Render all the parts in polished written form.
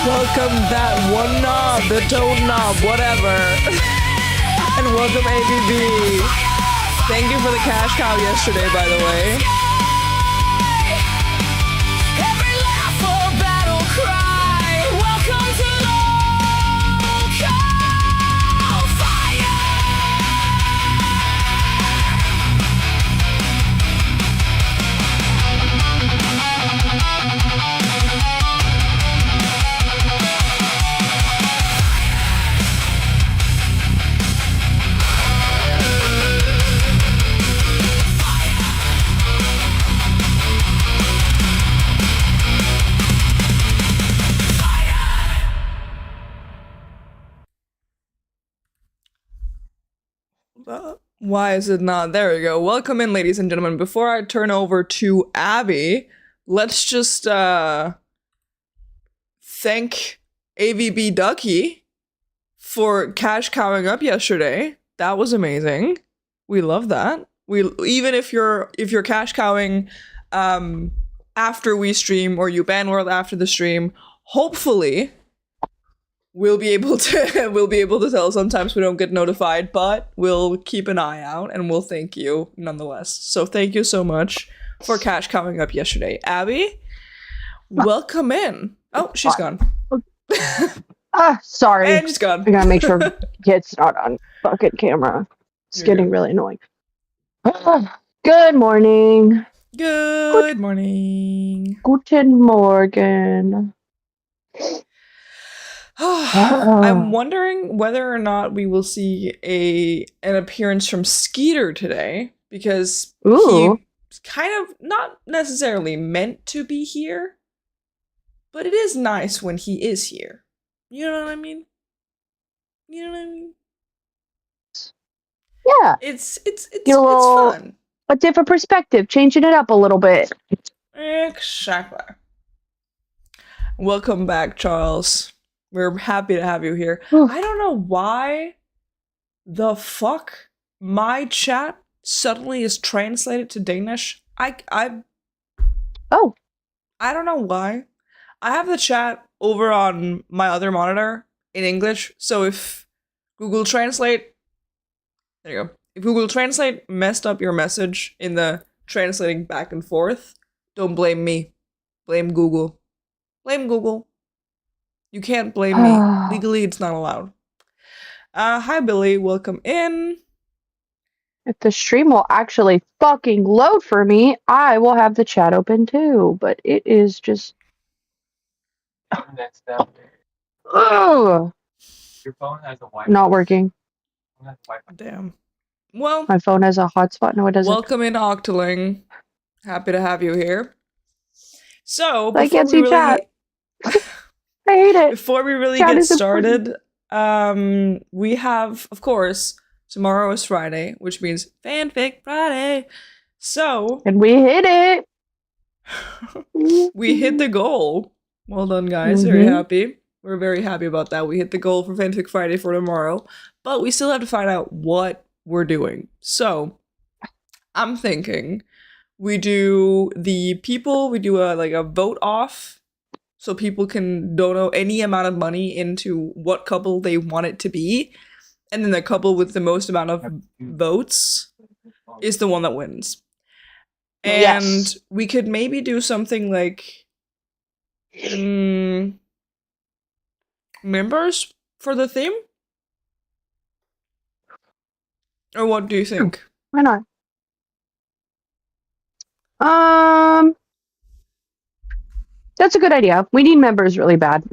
Welcome that one knob, the toad knob, whatever. And welcome ABB. Thank you for the cash cow yesterday, by the way. Every laugh or battle cry. Welcome to local fire. Why is it not? There we go. Welcome in, ladies and gentlemen. Before I turn over to Abby, let's just thank AVB Ducky for cash cowing up yesterday. That was amazing. We love that. Even if you're cash cowing after we stream or you ban world after the stream, hopefully we'll be able to tell. Sometimes we don't get notified, but we'll keep an eye out and we'll thank you nonetheless. So thank you so much for cash coming up yesterday. Abby, welcome in. Oh, she's gone. Sorry. And she's gone. I gotta make sure it's not on fucking camera. It's getting really annoying. Good morning. Good morning. Guten Morgen. I'm wondering whether or not we will see an appearance from Skeeter today, because he's kind of not necessarily meant to be here, but it is nice when he is here. You know what I mean? You know what I mean? Yeah. It's fun. A different perspective, changing it up a little bit. Exactly. Welcome back, Charles. We're happy to have you here. I don't know why the fuck my chat suddenly is translated to Danish. I don't know why. I have the chat over on my other monitor in English, so if Google Translate, there you go. If Google Translate messed up your message in the translating back and forth, don't blame me. Blame Google. Blame Google. You can't blame me. Legally, it's not allowed. Hi, Billy. Welcome in. If the stream will actually fucking load for me, I will have the chat open too. But it is just... Ugh. Your phone has a Wi-Fi. Not working. Damn. Well, My phone has a hotspot. No, it doesn't. welcome in, Octoling. Happy to have you here. So, I can't see chat. I hate it. before we really Chat get is important. started, we have, of course, tomorrow is Friday, which means Fanfic Friday. So, And we hit it. we hit the goal. Well done, guys. Very happy. We're very happy about that. We hit the goal for Fanfic Friday for tomorrow, but we still have to find out what we're doing. So, I'm thinking we do a vote off, so people can donate any amount of money into what couple they want it to be, and then the couple with the most amount of votes is the one that wins. And Yes. we could maybe do something like members for the theme? Or what do you think? Why not? That's a good idea. We need members really bad.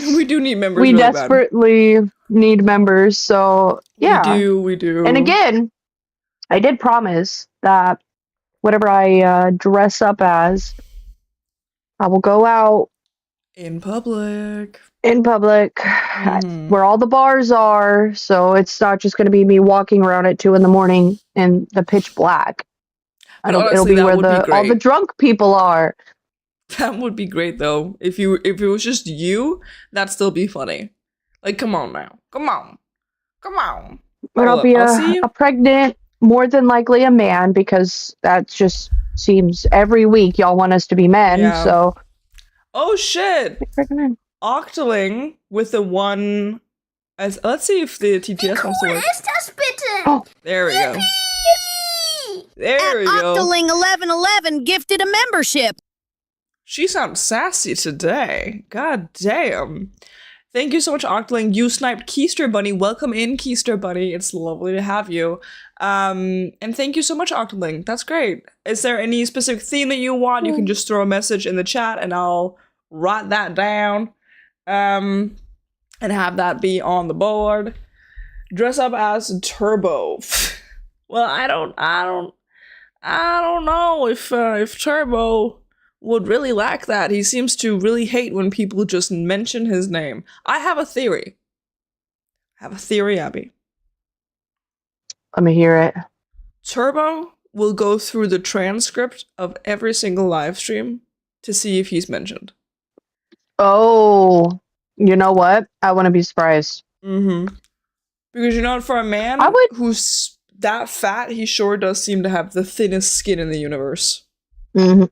We do need members We really bad. desperately need members, so yeah. We do. And again, I did promise that whatever I dress up as, I will go out in public. Where all the bars are, so it's not just going to be me walking around at 2 a.m. in the pitch black. It'll be where all the drunk people are. That would be great though. If it was just you, that'd still be funny. Like, come on now. Come on. But I'll be a pregnant, more than likely a man, because that just seems every week y'all want us to be men, Yeah. so. Oh shit! Octoling with the one let's see if the TTS wants to work. Oh. There we go. There we go. Octoling 1111 gifted a membership. She sounds sassy today. God damn. Thank you so much, Octoling. You sniped Keister Bunny. Welcome in, Keister Bunny. It's lovely to have you. And thank you so much, Octoling. That's great. Is there any specific theme that you want? You can just throw a message in the chat and I'll write that down. And have that be on the board. Dress up as Turbo. Well, I don't know if Turbo would really like that. He seems to really hate when people just mention his name. I have a theory. Abby. Let me hear it. Turbo will go through the transcript of every single live stream to see if he's mentioned. Oh, you know what? I want to be surprised. Because for a man who's that fat, he sure does seem to have the thinnest skin in the universe. Oh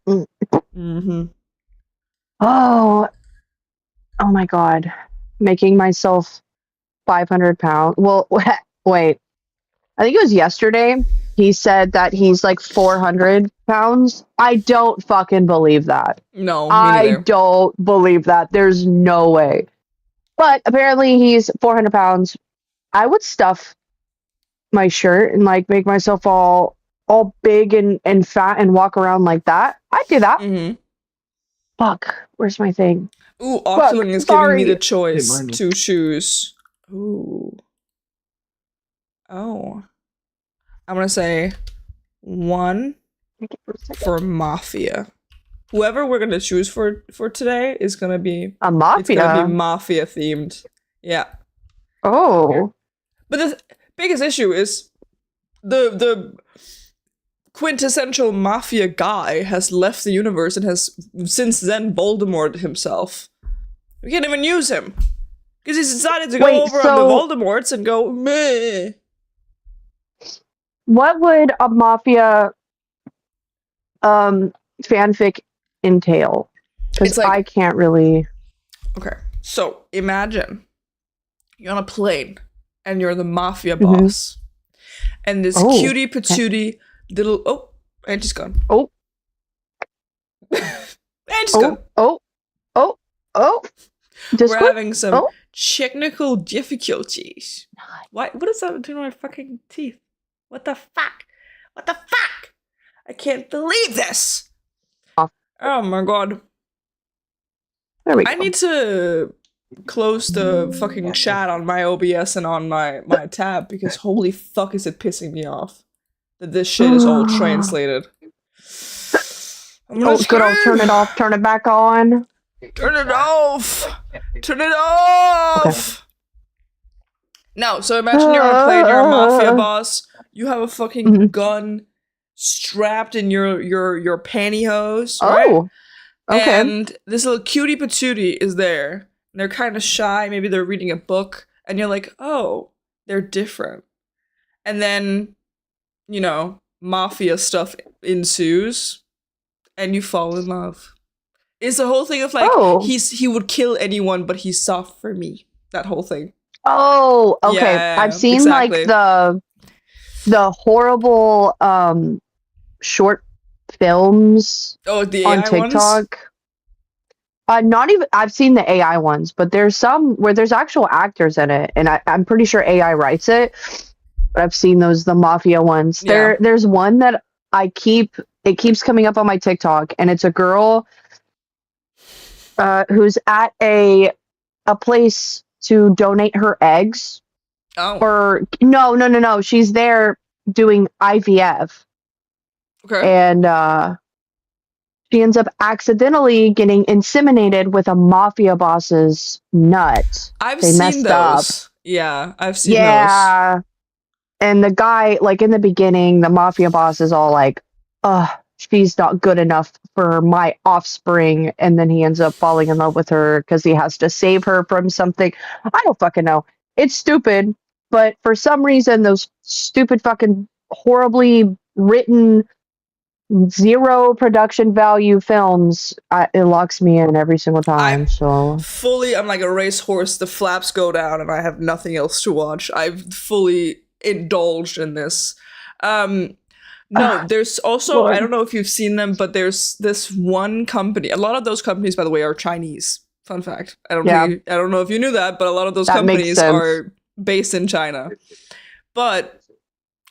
my god. Making myself 500 pounds. Well, wait. I think it was yesterday. He said that he's like 400 pounds. I don't fucking believe that. No, me neither. I don't believe that. There's no way. But apparently he's 400 pounds. I would stuff my shirt and like make myself all big and fat and walk around like that. I'd do that. Fuck. Where's my thing? Ooh, Octoling is giving me the choice to choose. Ooh. Oh. I'm gonna say 1 for Mafia. Whoever we're gonna choose for today is gonna be a Mafia. It's gonna be Mafia themed. Yeah. Oh. But the biggest issue is the quintessential Mafia guy has left the universe and has since then Voldemort himself. We can't even use him. Because he's decided to go over on the Voldemorts and go, meh. What would a Mafia fanfic entail? Because I can't really. Okay, so imagine you're on a plane and you're the Mafia boss. And this cutie patootie little and she's gone. Oh. And she's gone. We're having some technical difficulties. What is that doing to my fucking teeth? What the fuck? I can't believe this. Oh my god. There we go. I need to close the fucking chat on my OBS and on my tab because holy fuck is it pissing me off that this shit is all translated. I'm gonna Oh, good old turn it off, turn it back on. Turn it off! Turn it off! No, so imagine you're on a plane, you're a mafia boss, you have a fucking gun strapped in your pantyhose, right? Oh, okay. And this little cutie patootie is there. And they're kind of shy, maybe they're reading a book, and you're like, oh, they're different. And then, you know, mafia stuff ensues, and you fall in love. It's the whole thing of like he would kill anyone, but he's soft for me. That whole thing. Oh, okay. Yeah, I've seen exactly. like the horrible short films Oh, the on AI TikTok. ones? Not even I've seen the AI ones, but there's some where there's actual actors in it, and I'm pretty sure AI writes it. But I've seen the mafia ones. Yeah. There's one that it keeps coming up on my TikTok, and it's a girl who's at a place to donate her eggs. Oh. Or no. She's there doing IVF. Okay. And she ends up accidentally getting inseminated with a mafia boss's nut. I've They seen messed those. up. Yeah, I've seen those. Yeah. And the guy, like in the beginning, the mafia boss is all like, she's not good enough for my offspring. And then he ends up falling in love with her because he has to save her from something. I don't fucking know. It's stupid. But for some reason, those stupid fucking horribly written, zero production value films, it locks me in every single time. I'm like a racehorse. The flaps go down, and I have nothing else to watch. I've fully indulged in this. No, there's also I don't know if you've seen them, but there's this one company. A lot of those companies, by the way, are Chinese. Fun fact. I don't know if you knew that, but a lot of those companies are based in China. But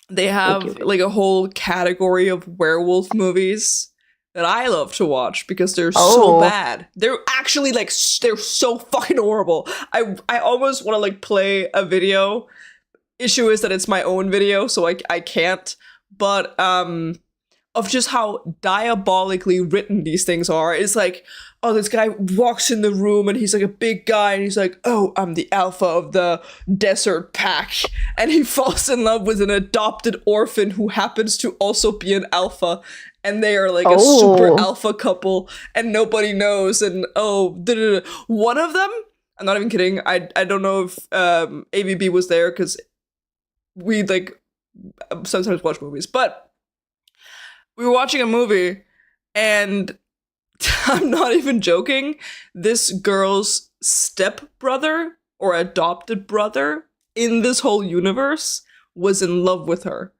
they have like a whole category of werewolf movies that I love to watch because they're so bad. They're actually like they're so fucking horrible. I almost want to like play a video. Issue is that it's my own video, so I can't. But of just how diabolically written these things are. It's like, oh, this guy walks in the room and he's like a big guy and he's like, oh, I'm the alpha of the desert pack. And he falls in love with an adopted orphan who happens to also be an alpha. And they are like a super alpha couple and nobody knows. And one of them, I'm not even kidding. I don't know if AVB was there because we like sometimes watch movies, but we were watching a movie and I'm not even joking. This girl's stepbrother or adopted brother in this whole universe was in love with her.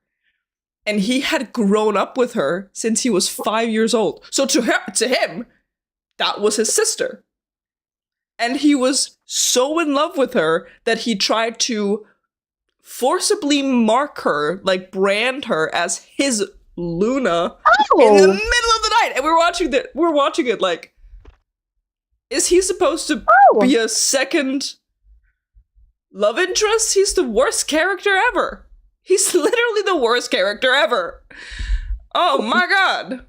And he had grown up with her since he was 5 years old. So to him, that was his sister. And he was so in love with her that he tried to forcibly mark her, like brand her as his Luna in the middle of the night. And we're watching it like, is he supposed to be a second love interest? He's the worst character ever. He's literally the worst character ever. Oh my god.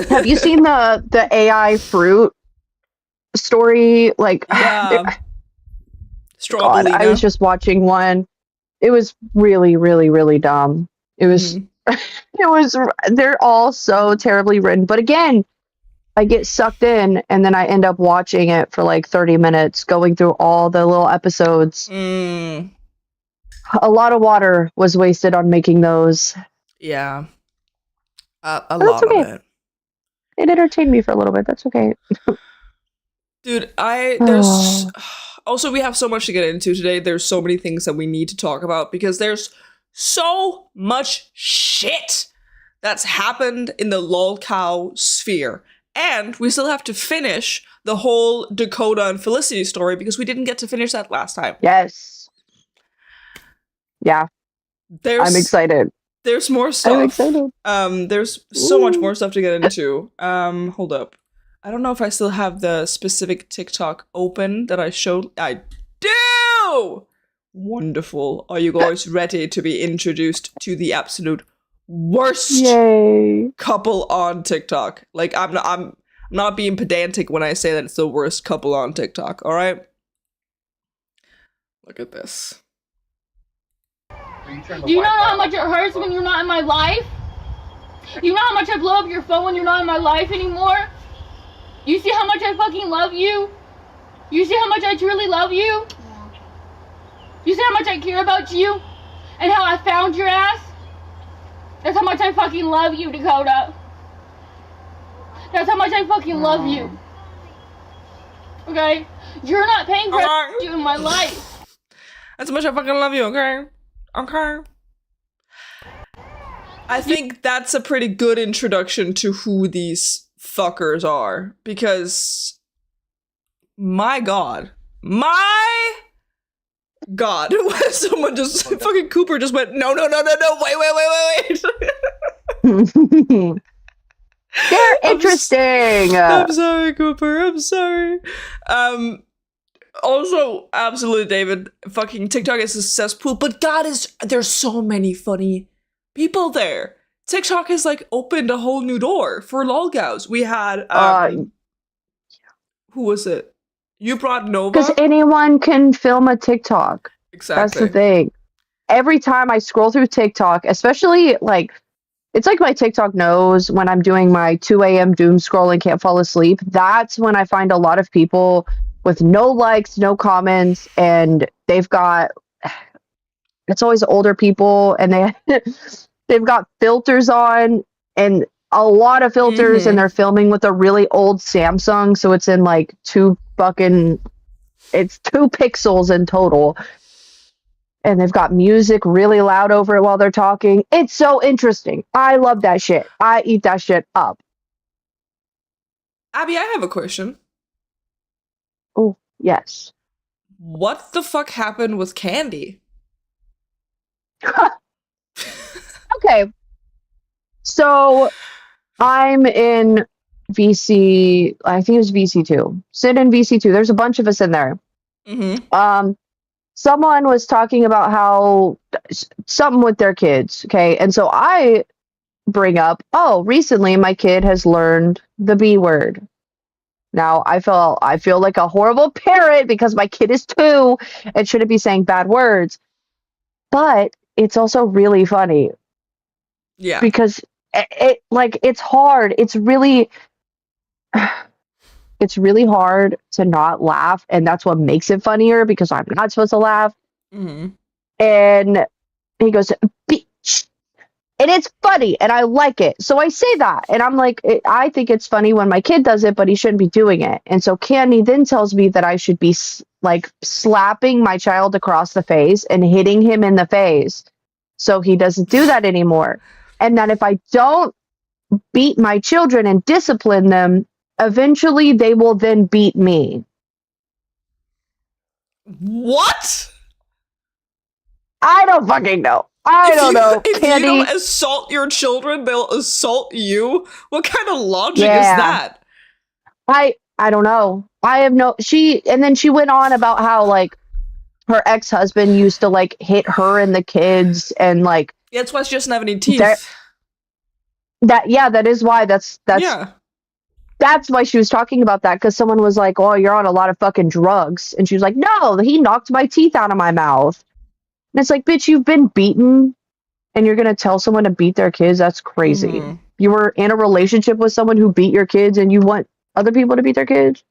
Have you seen the AI fruit story? Like, yeah. God, I was just watching one. It was really, really, really dumb. It was, they're all so terribly written. But again, I get sucked in and then I end up watching it for like 30 minutes, going through all the little episodes. A lot of water was wasted on making those. Yeah. A lot of it. It entertained me for a little bit. That's okay. Dude, there's also, we have so much to get into today. There's so many things that we need to talk about because there's so much shit that's happened in the lolcow sphere. And we still have to finish the whole Dakota and Felicity story because we didn't get to finish that last time. Yes. Yeah. I'm excited. There's more stuff. I'm excited. There's so much more stuff to get into. Hold up. I don't know if I still have the specific TikTok open that I showed. I do! Wonderful. Are you guys ready to be introduced to the absolute worst Yay. couple on TikTok? Like, I'm not being pedantic when I say that it's the worst couple on TikTok, all right? Look at this. Do you know how much it hurts when you're not in my life? You know how much I blow up your phone when you're not in my life anymore? You see how much I fucking love you? You see how much I truly love you? You see how much I care about you? And how I found your ass? That's how much I fucking love you, Dakota. That's how much I fucking love you. Okay? You're not paying for you in my life. That's how much I fucking love you, okay? Okay. I think that's a pretty good introduction to who these fuckers are, because my god, someone just fucking Cooper just went no, wait. They're interesting. I'm sorry, Cooper. I'm sorry. Also, absolutely, David. Fucking TikTok is a cesspool, but God, there's so many funny people there. TikTok has like opened a whole new door for lolcows. We had who was it? You brought Nova? Because anyone can film a TikTok. Exactly. That's the thing. Every time I scroll through TikTok, especially like, it's like my TikTok knows when I'm doing my 2 a.m. doom scroll and can't fall asleep. That's when I find a lot of people with no likes, no comments, and they've got, it's always older people, and they've got filters on, and a lot of filters, and they're filming with a really old Samsung, so it's in like it's 2 pixels in total. And they've got music really loud over it while they're talking. It's so interesting. I love that shit. I eat that shit up. Abby, I have a question. Oh, yes. What the fuck happened with Candy? Okay. So I'm in VC, I think it was VC2. Sit in VC2. There's a bunch of us in there. Someone was talking about how something with their kids, okay? And so I bring up, oh, recently my kid has learned the B word. Now I feel like a horrible parent because my kid is 2 and shouldn't be saying bad words. But it's also really funny. Yeah. Because it's hard. It's really hard to not laugh, and that's what makes it funnier because I'm not supposed to laugh. And he goes, bitch. And it's funny, and I like it. So I say that, and I'm like, I think it's funny when my kid does it, but he shouldn't be doing it. And so Candy then tells me that I should be like slapping my child across the face and hitting him in the face so he doesn't do that anymore. And that if I don't beat my children and discipline them, eventually they will then beat me. What? I don't fucking know. I don't know. If Candy, you don't assault your children, they'll assault you. What kind of logic is Yeah. that? I don't know. I have no. And then she went on about how like her ex-husband used to like hit her and the kids, and like Yeah, that's why she doesn't have any teeth. that is why that's why she was talking about that, because someone was like, oh, you're on a lot of fucking drugs, and she was like, no, he knocked my teeth out of my mouth. And it's like, bitch, you've been beaten and you're gonna tell someone to beat their kids? That's crazy. You were in a relationship with someone who beat your kids and you want other people to beat their kids?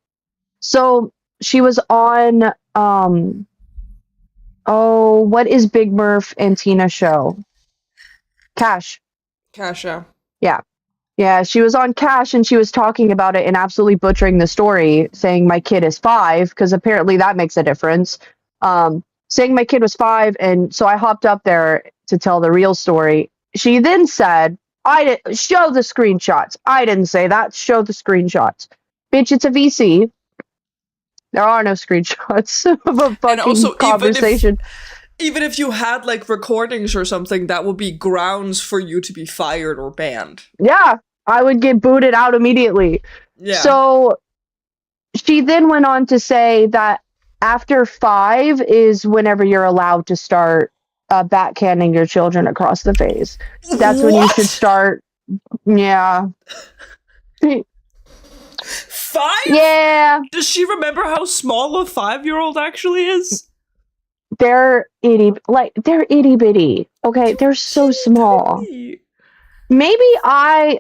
So she was on what is Big Murph and Tina's show? Cash. Yeah, she was on Cash, and she was talking about it and absolutely butchering the story, saying my kid is 5, because apparently that makes a difference. Saying my kid was 5, and so I hopped up there to tell the real story. She then said, show the screenshots. I didn't say that. Show the screenshots. Bitch, it's a VC. There are no screenshots of a fucking also, conversation. Even if you had like recordings or something, that would be grounds for you to be fired or banned. Yeah, I would get booted out immediately. Yeah. So she then went on to say that after 5 is whenever you're allowed to start backhanding your children across the face. That's when you should What? start. Yeah. 5? Yeah. Does she remember how small a 5-year-old actually is? They're they're itty bitty. Okay, they're so small. Maybe I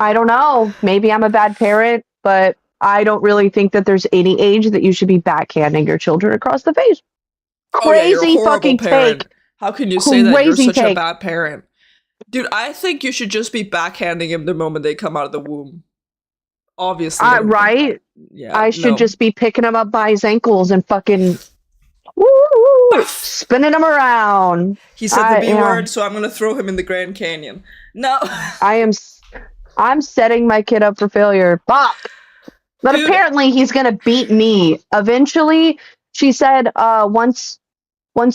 don't know. Maybe I'm a bad parent, but I don't really think that there's any age that you should be backhanding your children across the face. Oh yeah, you're a Crazy horrible fucking parent. take. How can you say that you're Crazy such a take. bad parent? Dude, I think you should just be backhanding him the moment they come out of the womb. Obviously. Right? Yeah. I should no. just be picking him up by his ankles and fucking woo, spinning him around. He said the B yeah. word, so I'm gonna throw him in the Grand Canyon. No. I'm setting my kid up for failure. Fuck. But Dude. apparently he's gonna beat me. Eventually, she said, once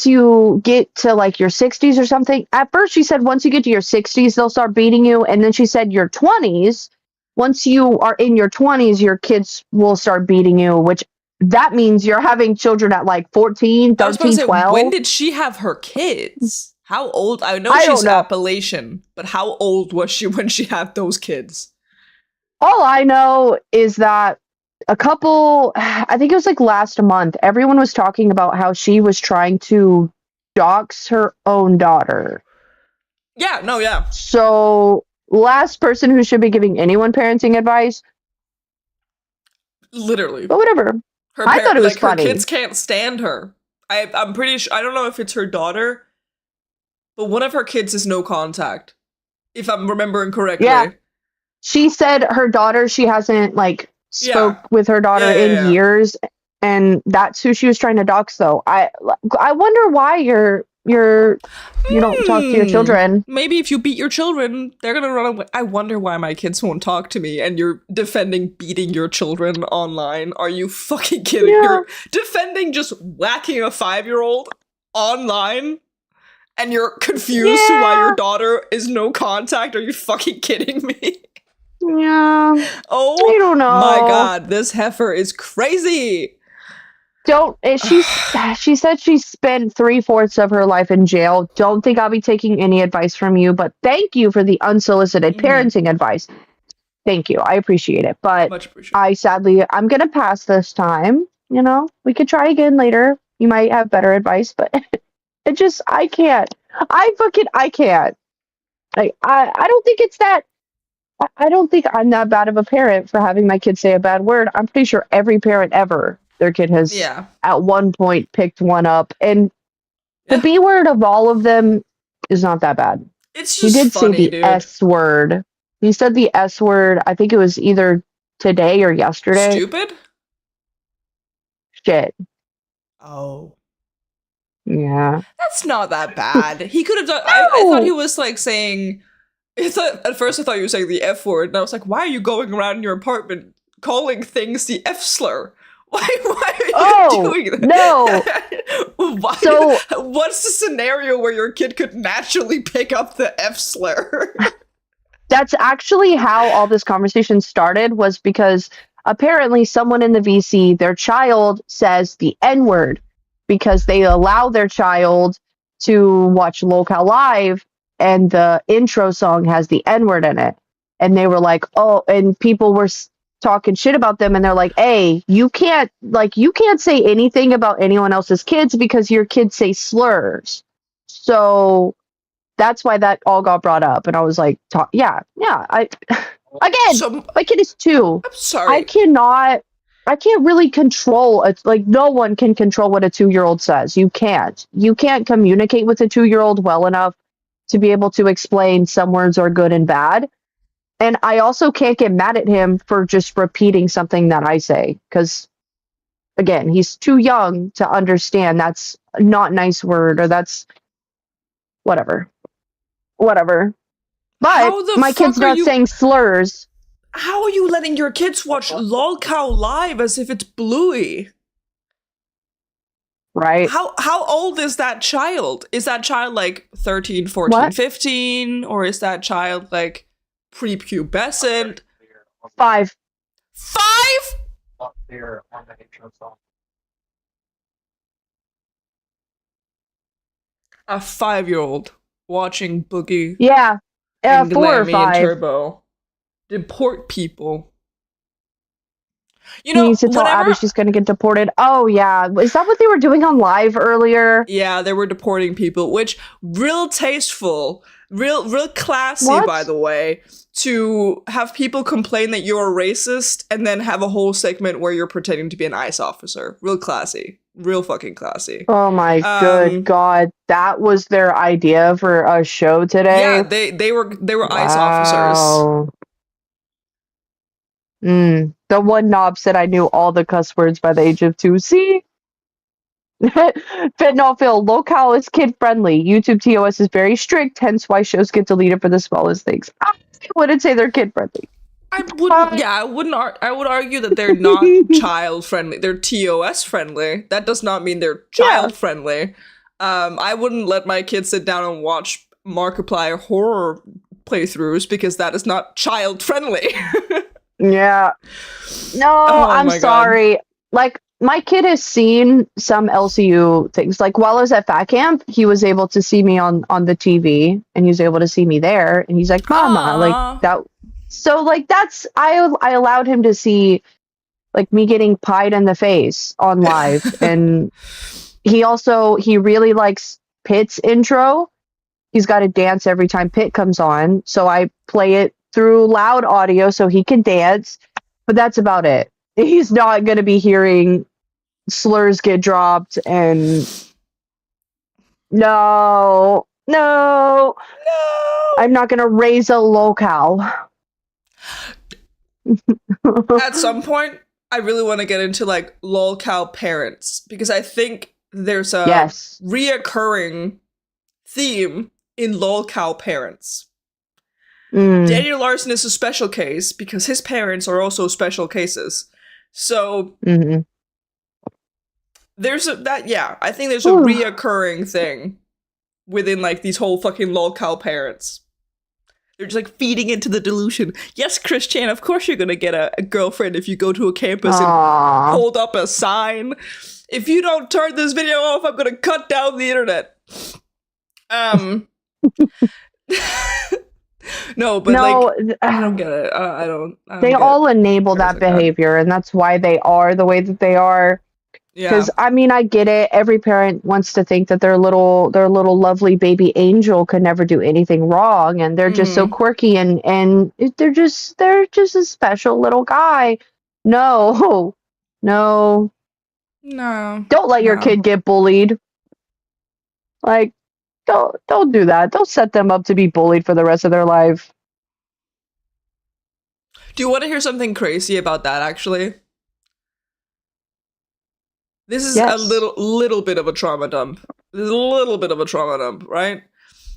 you get to like your 60s or something. At first she said once you get to your 60s, they'll start beating you. And then she said your 20s, once you are in your 20s, your kids will start beating you, which that means you're having children at like 14, I was about to 13, say, 12. when did she have her kids? How old? I know I she's don't know. Appalachian, but how old was she when she had those kids? All I know is that I think it was like last month, everyone was talking about how she was trying to dox her own daughter. Yeah, no, yeah. So, last person who should be giving anyone parenting advice, Literally. but whatever. I thought it was funny. Her kids can't stand her. I'm pretty sure, I don't know if it's her daughter, but one of her kids is no contact, if I'm remembering correctly. Yeah. She said her daughter, she hasn't like spoke with her daughter in years, and that's who she was trying to dox though. I wonder why you don't talk to your children. Maybe if you beat your children, they're gonna run away. I wonder why my kids won't talk to me, and you're defending beating your children online. Are you fucking kidding? Yeah. You're defending just whacking a 5-year-old online, and you're confused to why your daughter is no contact? Are you fucking kidding me? Yeah. Oh, I don't know. my god, this heifer is crazy. She said she spent 3/4 of her life in jail. Don't think I'll be taking any advice from you, but thank you for the unsolicited parenting advice. Thank you. I appreciate it. But Much appreciated. I'm going to pass this time. You know, we could try again later. You might have better advice, but I can't. I can't. I don't think it's that. I don't think I'm that bad of a parent for having my kid say a bad word. I'm pretty sure every parent ever, their kid has at one point picked one up. And the B word of all of them is not that bad. It's just He did funny, say the dude. S word. He said the S word, I think it was either today or yesterday. Stupid? Shit. Oh. Yeah. That's not that bad. He could have done. I thought he was like saying. At first, I thought you were saying the F word, and I was like, "Why are you going around in your apartment calling things the F slur? Why are you doing that?" No. Why? So, what's the scenario where your kid could naturally pick up the F slur? that's actually how all this conversation started, was because apparently someone in the VC, their child says the N word because they allow their child to watch Lolcow Live, and the intro song has the N word in it. And they were like, oh, and people were talking shit about them, and they're like, hey, you can't say anything about anyone else's kids because your kids say slurs. So that's why that all got brought up. And I was like, my kid is 2. I'm sorry. I can't really control it. Like, no one can control what a 2-year-old says. You can't communicate with a 2-year-old well enough to be able to explain some words are good and bad. And I also can't get mad at him for just repeating something that I say, because again, he's too young to understand that's not a nice word, or that's whatever. But my kid's not saying slurs. How are you letting your kids watch Lolcow Live as if it's Bluey? Right. How old is that child? Is that child like 13, 14, 15? Or is that child like prepubescent. 5. 5? A 5-year-old watching Boogie Yeah. and 4 or Glammy and 5. Turbo deport people. You He know, needs to tell Abby she's going to get deported. Oh, yeah. Is that what they were doing on live earlier? Yeah, they were deporting people, which real tasteful, real classy, What? by the way, to have people complain that you're a racist and then have a whole segment where you're pretending to be an ICE officer. Real classy. Real fucking classy. Oh, my good God. That was their idea for a show today? Yeah, they were ICE officers. The one knob said I knew all the cuss words by the age of 2. See? Fentanyl Phil, lolcow is kid friendly. YouTube TOS is very strict, hence why shows get deleted for the smallest things. I wouldn't say they're kid friendly. I would argue that they're not child friendly. They're TOS friendly. That does not mean they're child friendly. I wouldn't let my kids sit down and watch Markiplier horror playthroughs because that is not child friendly. Yeah. No, I'm sorry. Like, my kid has seen some LCU things. Like, while I was at Fat Camp, he was able to see me on the TV, and he was able to see me there, and he's like, Mama, like, that. So, like, that's, I allowed him to see, like, me getting pied in the face on live, and he really likes Pitt's intro. He's got to dance every time Pitt comes on, so I play it through loud audio so he can dance, but that's about it. He's not going to be hearing slurs get dropped and no, I'm not going to raise a lolcow. At some point, I really want to get into like lolcow parents because I think there's a reoccurring theme in lolcow parents. Daniel Larson is a special case because his parents are also special cases. So there's I think there's a reoccurring thing within like these whole fucking lolcow parents. They're just like feeding into the delusion. Yes, Christian, of course you're gonna get a girlfriend if you go to a campus and hold up a sign. If you don't turn this video off, I'm gonna cut down the internet. No, but like, I don't get it. I don't they all enable that behavior, and that's why they are the way that they are. Because I mean, I get it. Every parent wants to think that their little lovely baby angel could never do anything wrong, and they're just so quirky, and they're just a special little guy. No. Don't let your kid get bullied. Like, don't do that. Don't set them up to be bullied for the rest of their life. Do you want to hear something crazy about that, actually? This is a little bit of a trauma dump. This is a little bit of a trauma dump, right?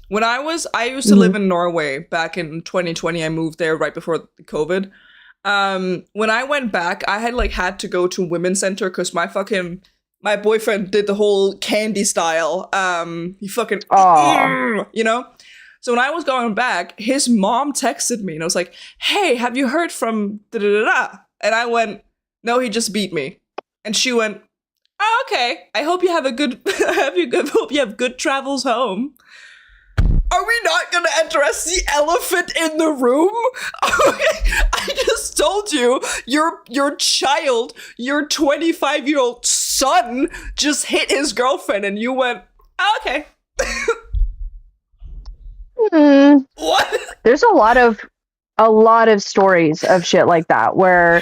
When I used to live in Norway back in 2020. I moved there right before COVID. When I went back, I had to go to women's center because my boyfriend did the whole candy style. He fucking, you know? So when I was going back, his mom texted me and I was like, hey, have you heard from da-da-da-da? And I went, no, he just beat me. And she went, oh, okay. I hope you have hope you have good travels home. Are we not going to address the elephant in the room? I just told you, your child, your 25-year-old son just hit his girlfriend and you went, oh, okay. What? There's a lot of stories of shit like that where,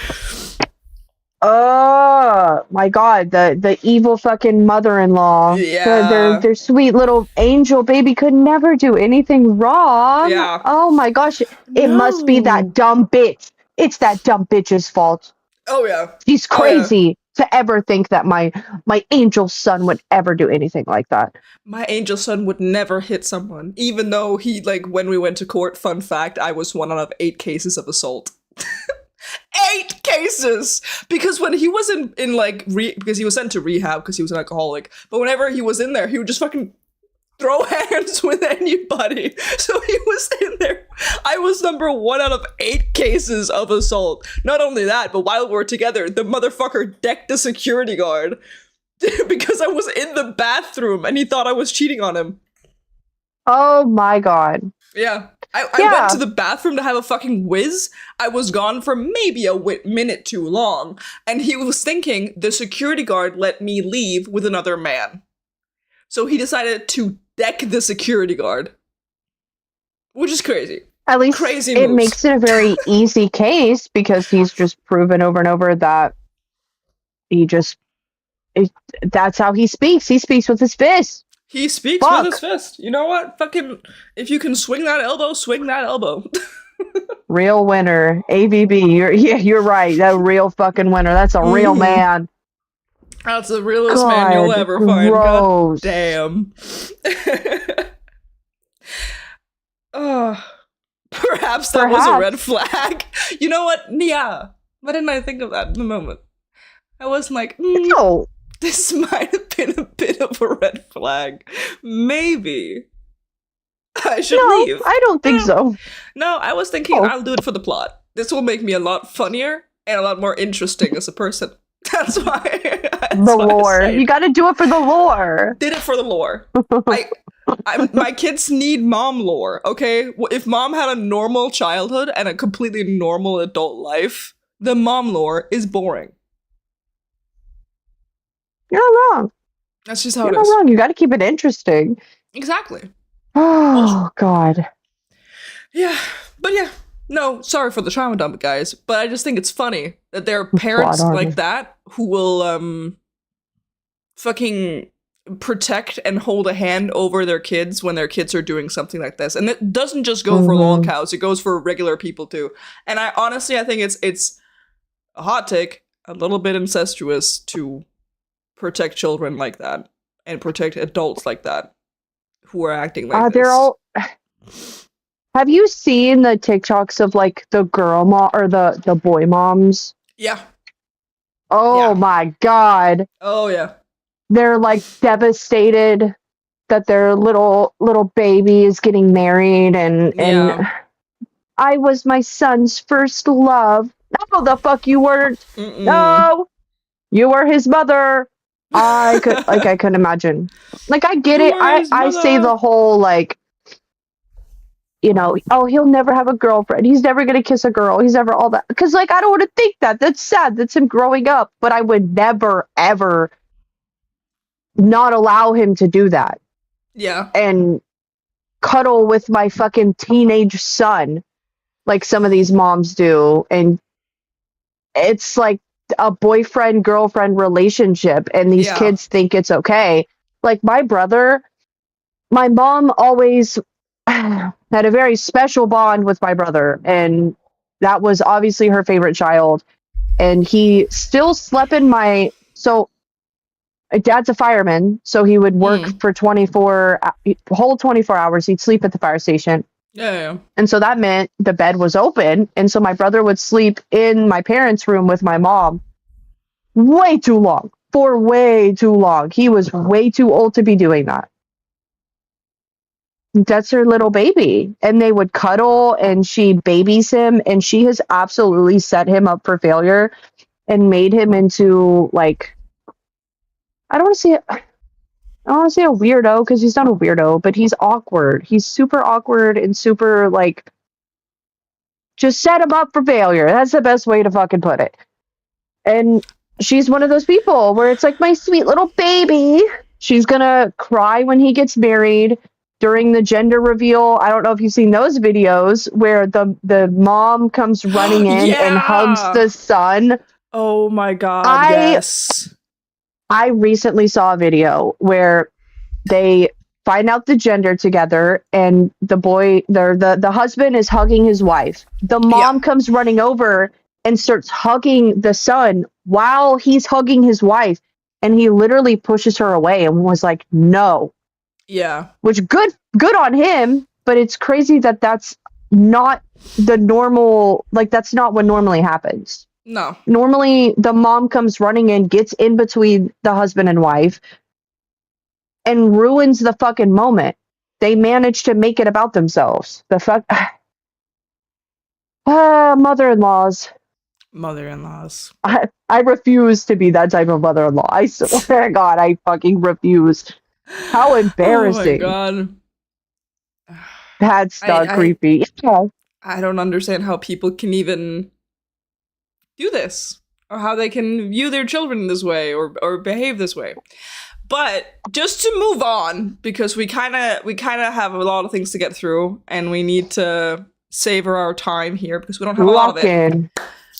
oh my God, the evil fucking mother-in-law, their sweet little angel baby could never do anything wrong. Yeah. Oh my gosh, it must be that dumb bitch. It's that dumb bitch's fault. Oh yeah. She's crazy to ever think that my angel son would ever do anything like that. My angel son would never hit someone, even though he, when we went to court, fun fact, I was one out of 8 cases of assault. 8 cases! Because when he was because he was sent to rehab because he was an alcoholic, but whenever he was in there, he would just fucking throw hands with anybody. So he was in there I was number 1 out of 8 cases of assault. Not only that, but while we were together, the motherfucker decked the security guard because I was in the bathroom and he thought I was cheating on him. Oh my god. Yeah. I Yeah. went to the bathroom to have a fucking whiz. I was gone for maybe a minute too long, and he was thinking the security guard let me leave with another man. So he decided to deck the security guard, which is crazy. At least Crazy it moves. makes it a very easy case because he's just proven over and over that that's how he speaks. He speaks with his fist. He speaks Fuck. with his fist. You know what? Fucking, if you can swing that elbow, swing that elbow. Real winner. AVB. You're right. That real fucking winner. That's a real man. That's the realest man you'll God, ever find. God gross. damn. Perhaps that was a red flag. You know what? Yeah. Why didn't I think of that in the moment? I was like, No. this might have been a bit of a red flag. Maybe I should No, leave. I don't think so. No, I was thinking Oh. I'll do it for the plot. This will make me a lot funnier and a lot more interesting as a person. That's why. That's The why I lore. said- You got to do it for the lore. Did it for the lore. My kids need mom lore, okay? If mom had a normal childhood and a completely normal adult life, the mom lore is boring. You're not wrong. That's just how You're it not is. wrong. You got to keep it interesting. Exactly. Oh, God. Yeah. But yeah. No, sorry for the trauma dump, guys. But I just think it's funny that there are parents armor. like that who will fucking protect and hold a hand over their kids when their kids are doing something like this. And it doesn't just go for lolcows, it goes for regular people too. And I think it's a hot take, a little bit incestuous to protect children like that and protect adults like that who are acting like They're this. all. Have you seen the TikToks of like the girl mom or the boy moms? Yeah. Oh Yeah. my God. Oh yeah. They're like devastated that their little baby is getting married and Yeah. I was my son's first love. No, the fuck you weren't. Mm-mm. No, you were his mother. I couldn't imagine. Like, I get You it. were his I say mother. the whole like, you know, oh, he'll never have a girlfriend. He's never gonna kiss a girl. He's never all that. Because like, I don't want to think that. That's sad. That's him growing up. But I would never ever not allow him to do that Yeah. and cuddle with my fucking teenage son like some of these moms do. And it's like a boyfriend girlfriend relationship and these Yeah. kids think it's okay. Like my brother, my mom always had a very special bond with my brother, and that was obviously her favorite child. And he still slept in my my dad's a fireman, so he would work for 24 hours. He'd sleep at the fire station. Yeah. And so that meant the bed was open. And so my brother would sleep in my parents' room with my mom way too long. For way too long. He was way too old to be doing that. That's her little baby. And they would cuddle and she babies him. And she has absolutely set him up for failure and made him into like, I don't want to say a weirdo because he's not a weirdo, but he's awkward. He's super awkward and super like, just set him up for failure. That's the best way to fucking put it. And she's one of those people where it's like, my sweet little baby. She's gonna cry when he gets married during the gender reveal. I don't know if you've seen those videos where the mom comes running in and hugs Yeah. the son. Oh my god, I- yes. I recently saw a video where they find out the gender together and the husband is hugging his wife. The mom comes running over and starts hugging the son while he's hugging his wife, and he literally pushes her away and was like, no. Yeah. Which good on him, but it's crazy that that's not the normal, like that's not what normally happens. No. Normally, the mom comes running in, gets in between the husband and wife, and ruins the fucking moment. They manage to make it about themselves. The fuck. Mother-in-laws. Mother-in-laws. I refuse to be that type of mother-in-law. I swear to God, I fucking refuse. How Oh my embarrassing. god. That's not I creepy. Yeah. I don't understand how people can even do this, or how they can view their children this way, or behave this way. But just to move on, because we kind of have a lot of things to get through, and we need to savor our time here because we don't have a lot of Lock it. in.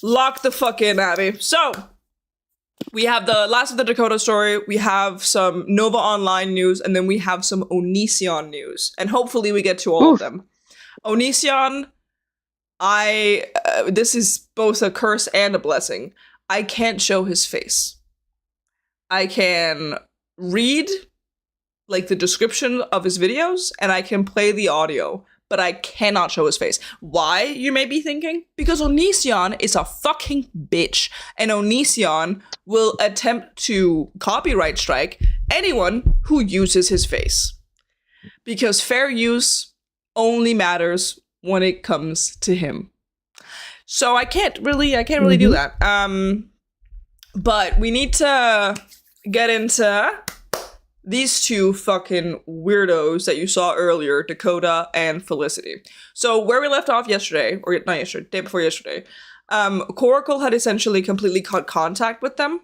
Lock the fuck in, Abby. So we have the last of the Dakota story. We have some Nova Online news, and then we have some Onision news, and hopefully we get to all of them. Onision, this is both a curse and a blessing. I can't show his face. I can read like the description of his videos, and I can play the audio, but I cannot show his face. Why, you may be thinking? Because Onision is a fucking bitch, and Onision will attempt to copyright strike anyone who uses his face. Because fair use only matters when it comes to him. So I can't really do that. But we need to get into these two fucking weirdos that you saw earlier, Dakota and Felicity. So where we left off yesterday, or not yesterday, day before yesterday, Coracle had essentially completely cut contact with them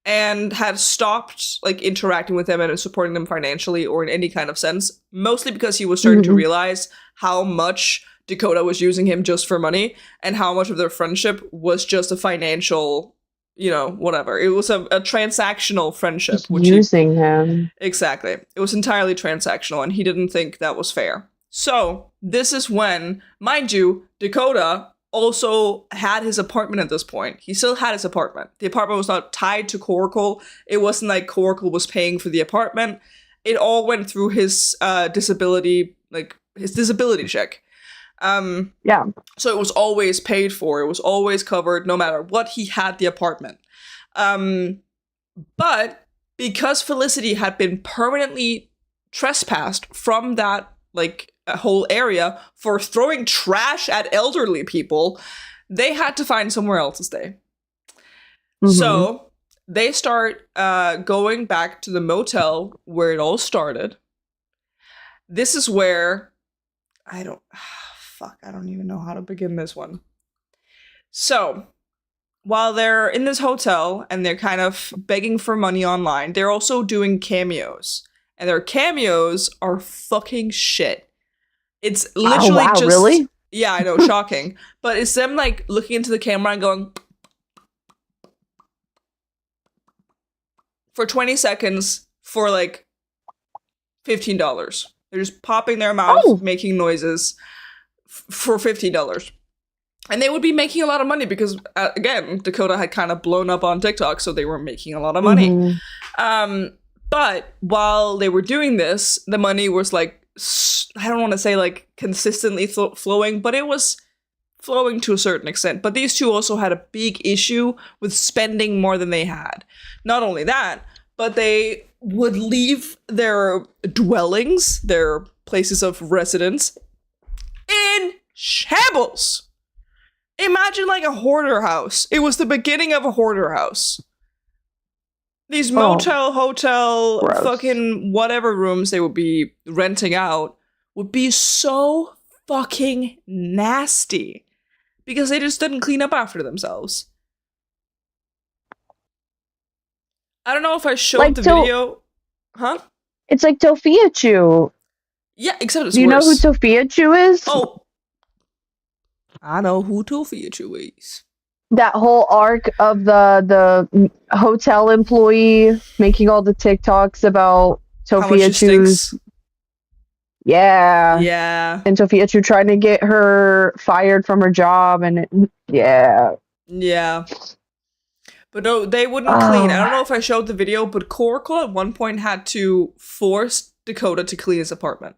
and had stopped like interacting with them and supporting them financially or in any kind of sense, mostly because he was starting to realize how much Dakota was using him just for money and how much of their friendship was just a financial, you know, whatever. It was a transactional friendship. Just using him. Exactly. It was entirely transactional, and he didn't think that was fair. So this is when, mind you, Dakota also had his apartment at this point. He still had his apartment. The apartment was not tied to Coracle. It wasn't like Coracle was paying for the apartment. It all went through his disability check. Yeah. So it was always paid for. It was always covered, no matter what. He had the apartment. But because Felicity had been permanently trespassed from that whole area for throwing trash at elderly people, they had to find somewhere else to stay. So they start going back to the motel where it all started. This is where I don't even know how to begin this one. So while they're in this hotel and they're kind of begging for money online, they're also doing cameos. And their cameos are fucking shit. It's literally just... Really? Yeah, I know, shocking. But it's them like looking into the camera and going... for 20 seconds for like $15. They're just popping their mouth, making noises for $15. And they would be making a lot of money because, again, Dakota had kind of blown up on TikTok, so they were making a lot of money. But while they were doing this, the money was like, I don't want to say like consistently flowing, but it was flowing to a certain extent. But these two also had a big issue with spending more than they had. Not only that, but they would leave their dwellings, their places of residence, in shambles. Imagine like a hoarder house. It was the beginning of a hoarder house. These motel, hotel, gross. fucking whatever rooms they would be renting out would be so fucking nasty because they just didn't clean up after themselves. I don't know if I showed Like the video. Huh? It's like Tofia Chew. Yeah, except it's Do you worse. know who Tofia Chew is? Oh. I know who Tofia Chew is. That whole arc of the hotel employee making all the TikToks about How much Tofia it Chew's. stinks. Yeah. Yeah. And Tofia Chew trying to get her fired from her job, and yeah. But no, they wouldn't clean. I don't know if I showed the video, but Coracle at one point had to force Dakota to clean his apartment.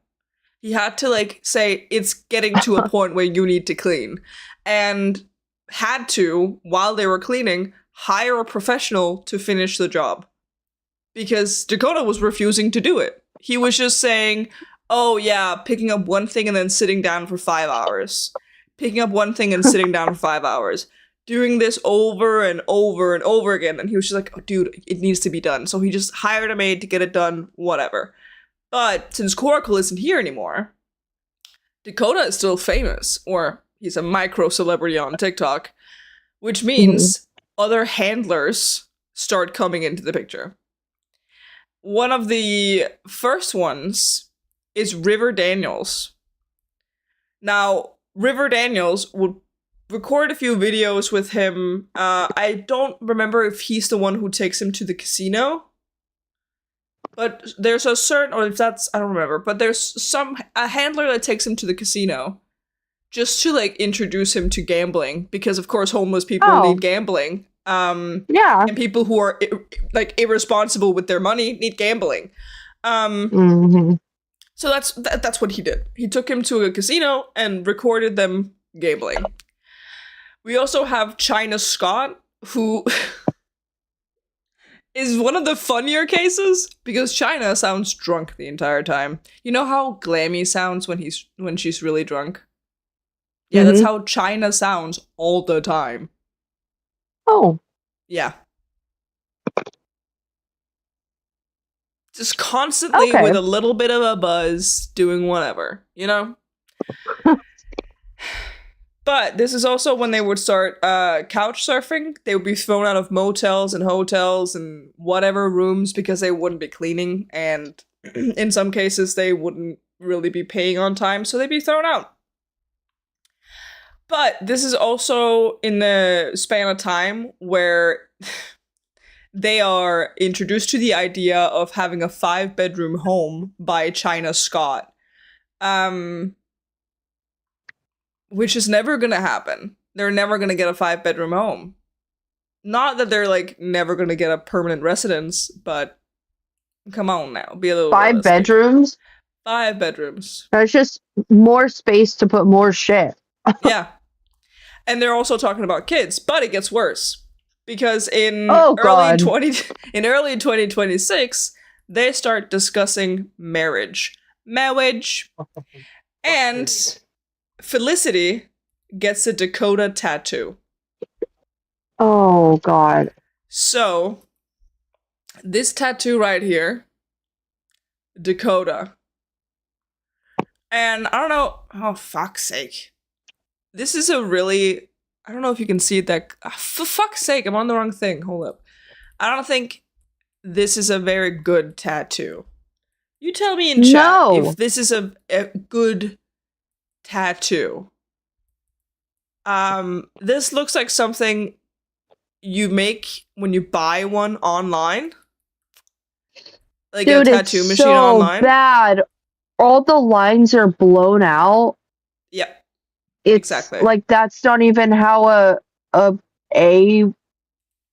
He had to say, it's getting to a point where you need to clean. And had to, while they were cleaning, hire a professional to finish the job. Because Dakota was refusing to do it. He was just saying, oh yeah, picking up one thing and then sitting down for 5 hours. picking up one thing and sitting down for 5 hours, doing this over and over and over again. And he was just like, oh, dude, it needs to be done. So he just hired a maid to get it done, whatever. But since Coracle isn't here anymore, Dakota is still famous, or he's a micro celebrity on TikTok, which means other handlers start coming into the picture. One of the first ones is River Daniels. Now, River Daniels would record a few videos with him. I don't remember if he's the one who takes him to the casino. But there's a certain, or if that's, I don't remember, but there's a handler that takes him to the casino just to, like, introduce him to gambling, because, of course, homeless people need gambling. Yeah. And people who are, like, irresponsible with their money need gambling. So that's what he did. He took him to a casino and recorded them gambling. We also have China Scott, who is one of the funnier cases, because China sounds drunk the entire time. You know how Glammy sounds when she's really drunk? Yeah, that's how China sounds all the time. Oh. Yeah. Just constantly with a little bit of a buzz, doing whatever, you know? But this is also when they would start couch surfing. They would be thrown out of motels and hotels and whatever rooms because they wouldn't be cleaning. And in some cases, they wouldn't really be paying on time, so they'd be thrown out. But this is also in the span of time where they are introduced to the idea of having a 5-bedroom home by China Scott. Which is never gonna happen. They're never gonna get a 5-bedroom home. Not that they're, like, never gonna get a permanent residence, but come on now, be a little 5 realistic. bedrooms? 5 bedrooms. That's just more space to put more shit. Yeah. And they're also talking about kids, but it gets worse. Because in early 2026, they start discussing marriage. And Felicity gets a Dakota tattoo. Oh, God. So, this tattoo right here, Dakota. And I don't know, oh, fuck's sake. This is a really, I don't know if you can see it that, for fuck's sake, I'm on the wrong thing, hold up. I don't think this is a very good tattoo. You tell me in chat if this is a good tattoo. This looks like something you make when you buy one online. Like a tattoo machine online. Bad. All the lines are blown out. Yeah. It's exactly. Like, that's not even how a A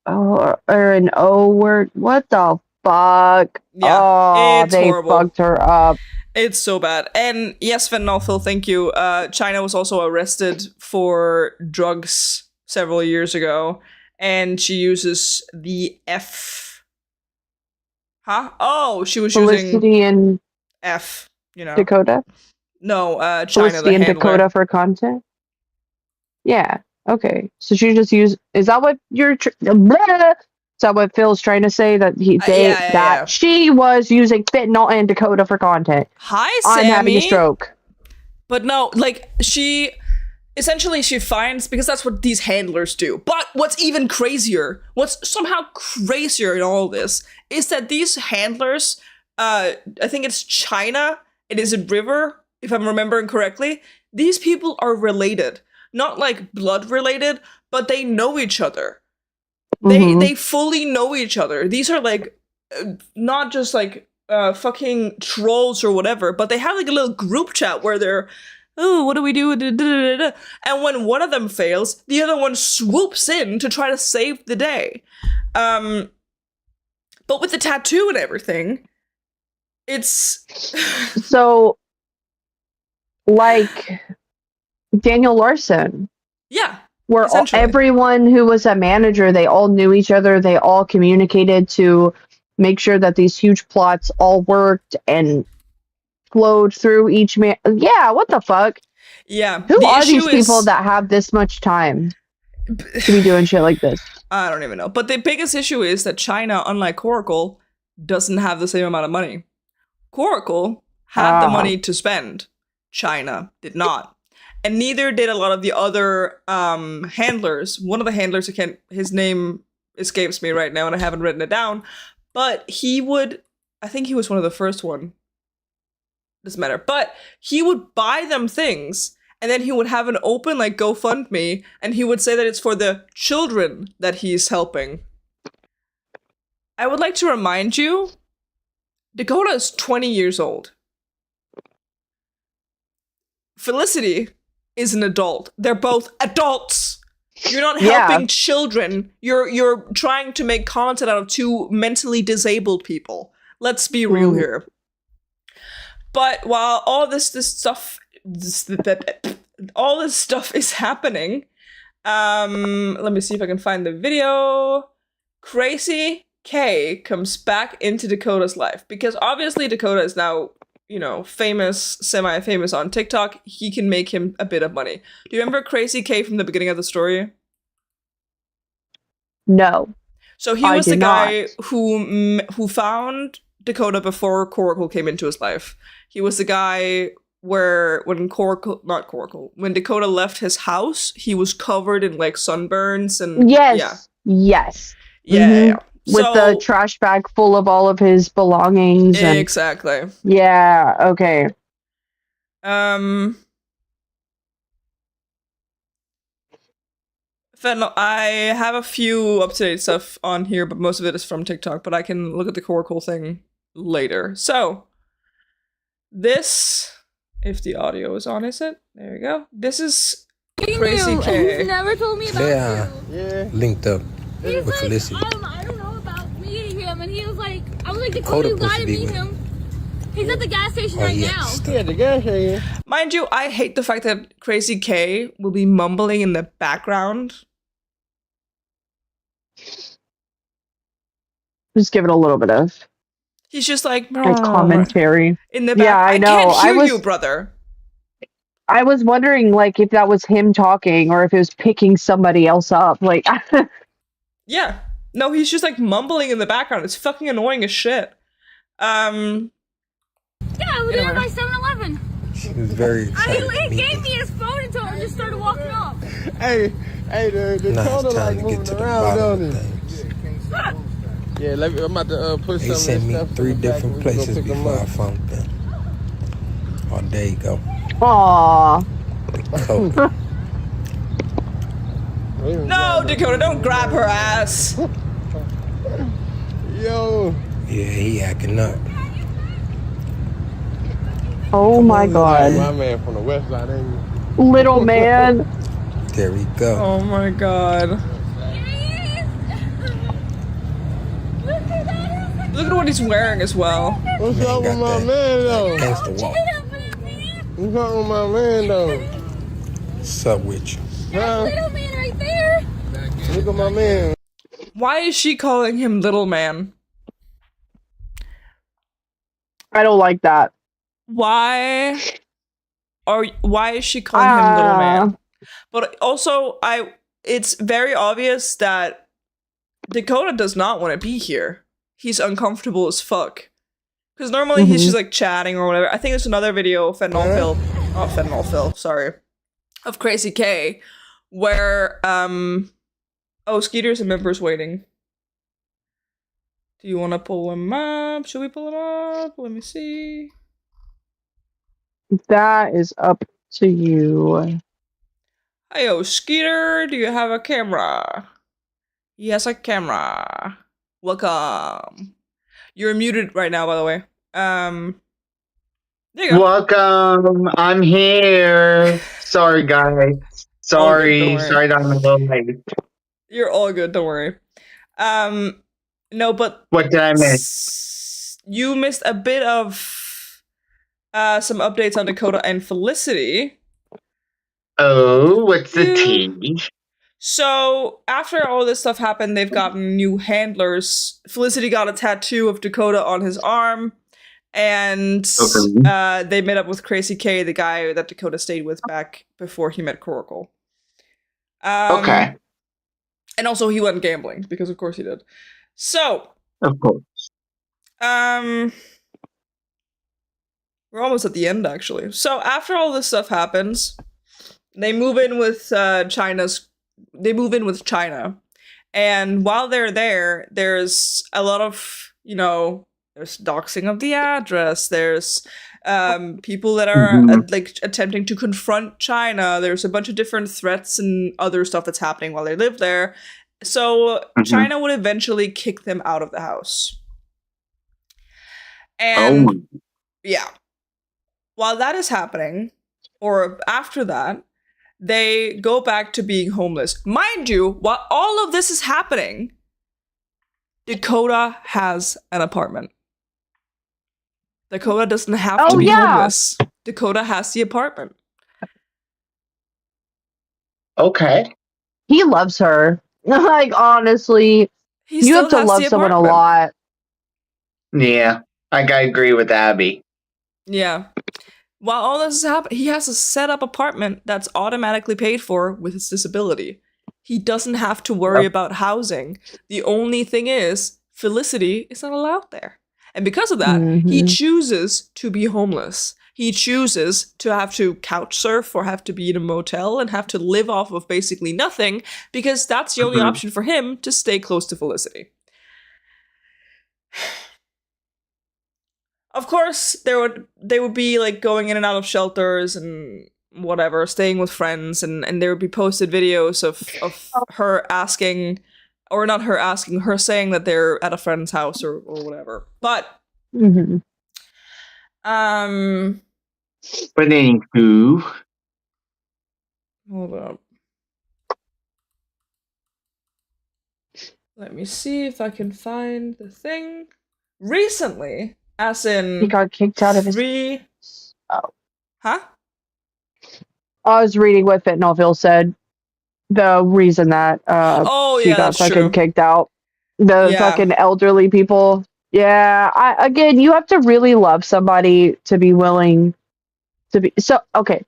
or an O word. What the fuck? Yeah, oh, it's they horrible. fucked her up. It's so bad. And yes, Phil, thank you. China was also arrested for drugs several years ago, and she uses the F. Huh? Oh, she was Felicity using and F. You know, Dakota. No, China. Felicity the and handler. Dakota for content. Yeah. Okay. So she just used. Is that what you're? Is that what Phil's trying to say? That she was using fentanyl and Dakota for content. Hi, Sammy. I'm having a stroke. But no, like, she finds, because that's what these handlers do. But what's even crazier, what's somehow crazier in all this, is that these handlers, I think it's China, it is a river, if I'm remembering correctly, these people are related. Not like blood related, but they know each other. They fully know each other. These are like, not just like fucking trolls or whatever, but they have like a little group chat where they're, oh, what do we do? And when one of them fails, the other one swoops in to try to save the day. But with the tattoo and everything, it's so like Daniel Larson. Yeah. Where everyone who was a manager, they all knew each other. They all communicated to make sure that these huge plots all worked and flowed through each man. Yeah, what the fuck? Yeah. Who the are issue these people is- that have this much time to be doing shit like this? I don't even know. But the biggest issue is that China, unlike Coracle, doesn't have the same amount of money. Coracle had the money to spend. China did not. And neither did a lot of the other handlers. One of the handlers, his name escapes me right now and I haven't written it down, but I think he was one of the first one. Doesn't matter. But he would buy them things and then he would have an open like GoFundMe and he would say that it's for the children that he's helping. I would like to remind you, Dakota is 20 years old. Felicity is an adult. They're both adults. You're not helping children. You're trying to make content out of two mentally disabled people. Let's be real here. But while all this stuff is happening, let me see if I can find the video. Crazy K comes back into Dakota's life because obviously Dakota is now, famous, semi-famous on TikTok. He can make him a bit of money. Do you remember Crazy K from the beginning of the story? No. So he was the guy who found Dakota before Coracle came into his life. He was the guy when Dakota left his house, he was covered in like sunburns and Yes. Yeah. With the trash bag full of all of his belongings. Exactly. Yeah, okay. Fentanyl, I have a few up-to-date stuff on here, but most of it is from TikTok, but I can look at the Coracle thing later. So, this, if the audio is on, is it? There you go. This is Crazy K. He's never told me about you. Linked up He's with like, Felicity. I don't know about meeting him, and he was like, I was like, Dakota, you gotta meet him. He's at the gas station right now. Yeah, the gas station. Mind you, I hate the fact that Crazy K will be mumbling in the background. Just give it a little bit of He's just like commentary. in the back. Yeah, I know. Can't hear you, brother. I was wondering, like, if that was him talking or if it was picking somebody else up. Like, Yeah. No, he's just like mumbling in the background. It's fucking annoying as shit. Yeah, I was there by 7-Eleven. She was very excited. He gave me his phone and just started walking off. Hey, the Now Dakota it's time like to get moving to the around, bottom don't of it? things. Yeah, I'm about to put They some sent of me this stuff 3 in the back different and we gonna places pick 'em before I up. found them. Oh, there you go. aw. Dakota. No, Dakota, don't grab her ass. Yo. Yeah, he acting up. Oh my god. My man from the west side, ain't he? Little man. There we go. Oh my god. Look at what he's wearing as well. What's Man, up with got my that man, though? Against the wall. What's up with my man, though? What's up with you? Huh? Little man right there. Look at my man. Why is she calling him little man? I don't like that. Why is she calling him little man? But also, it's very obvious that Dakota does not want to be here. He's uncomfortable as fuck. Because normally he's just like chatting or whatever. I think there's another video of of Crazy K, where Skeeter's a member's waiting. Do you want to pull him up? Should we pull him up? Let me see. That is up to you. Hey, Skeeter, do you have a camera? He has a camera. Welcome. You're muted right now, by the way. There you go. Welcome. I'm here. Sorry, guys. Sorry that I'm a little late. You're all good, don't worry. No, but What did I miss? you missed a bit of some updates on Dakota and Felicity. Oh, what's the tea? So after all this stuff happened, they've gotten new handlers. Felicity got a tattoo of Dakota on his arm. And Okay. they met up with Crazy K, the guy that Dakota stayed with back before he met Coracle. Okay. And also he went gambling, because of course he did. So, Of course. we're almost at the end, actually. So after all this stuff happens, they move in with China. And while they're there, there's a lot of, there's doxing of the address. There's people that are like attempting to confront China. There's a bunch of different threats and other stuff that's happening while they live there. So China would eventually kick them out of the house. And yeah, while that is happening, or after that, they go back to being homeless. Mind you, while all of this is happening, Dakota has an apartment. Dakota doesn't have to be homeless. Dakota has the apartment. Okay. He loves her. Like, honestly, you have to love someone a lot. Yeah, I agree with Abby. Yeah. While all this is happening, he has a set up apartment that's automatically paid for with his disability. He doesn't have to worry about housing. The only thing is, Felicity is not allowed there. And because of that, he chooses to be homeless. He chooses to have to couch surf or have to be in a motel and have to live off of basically nothing, because that's the only option for him to stay close to Felicity. Of course, they would be like going in and out of shelters and whatever, staying with friends, and there would be posted videos of her asking, or not her asking, her saying that they're at a friend's house or whatever. But But anywho, hold up. Let me see if I can find the thing. Recently, as in he got kicked out of his. Huh? I was reading what Fitnallville said. The reason that she got fucking kicked out. The fucking elderly people. Yeah, again, you have to really love somebody to be willing to be. So, okay.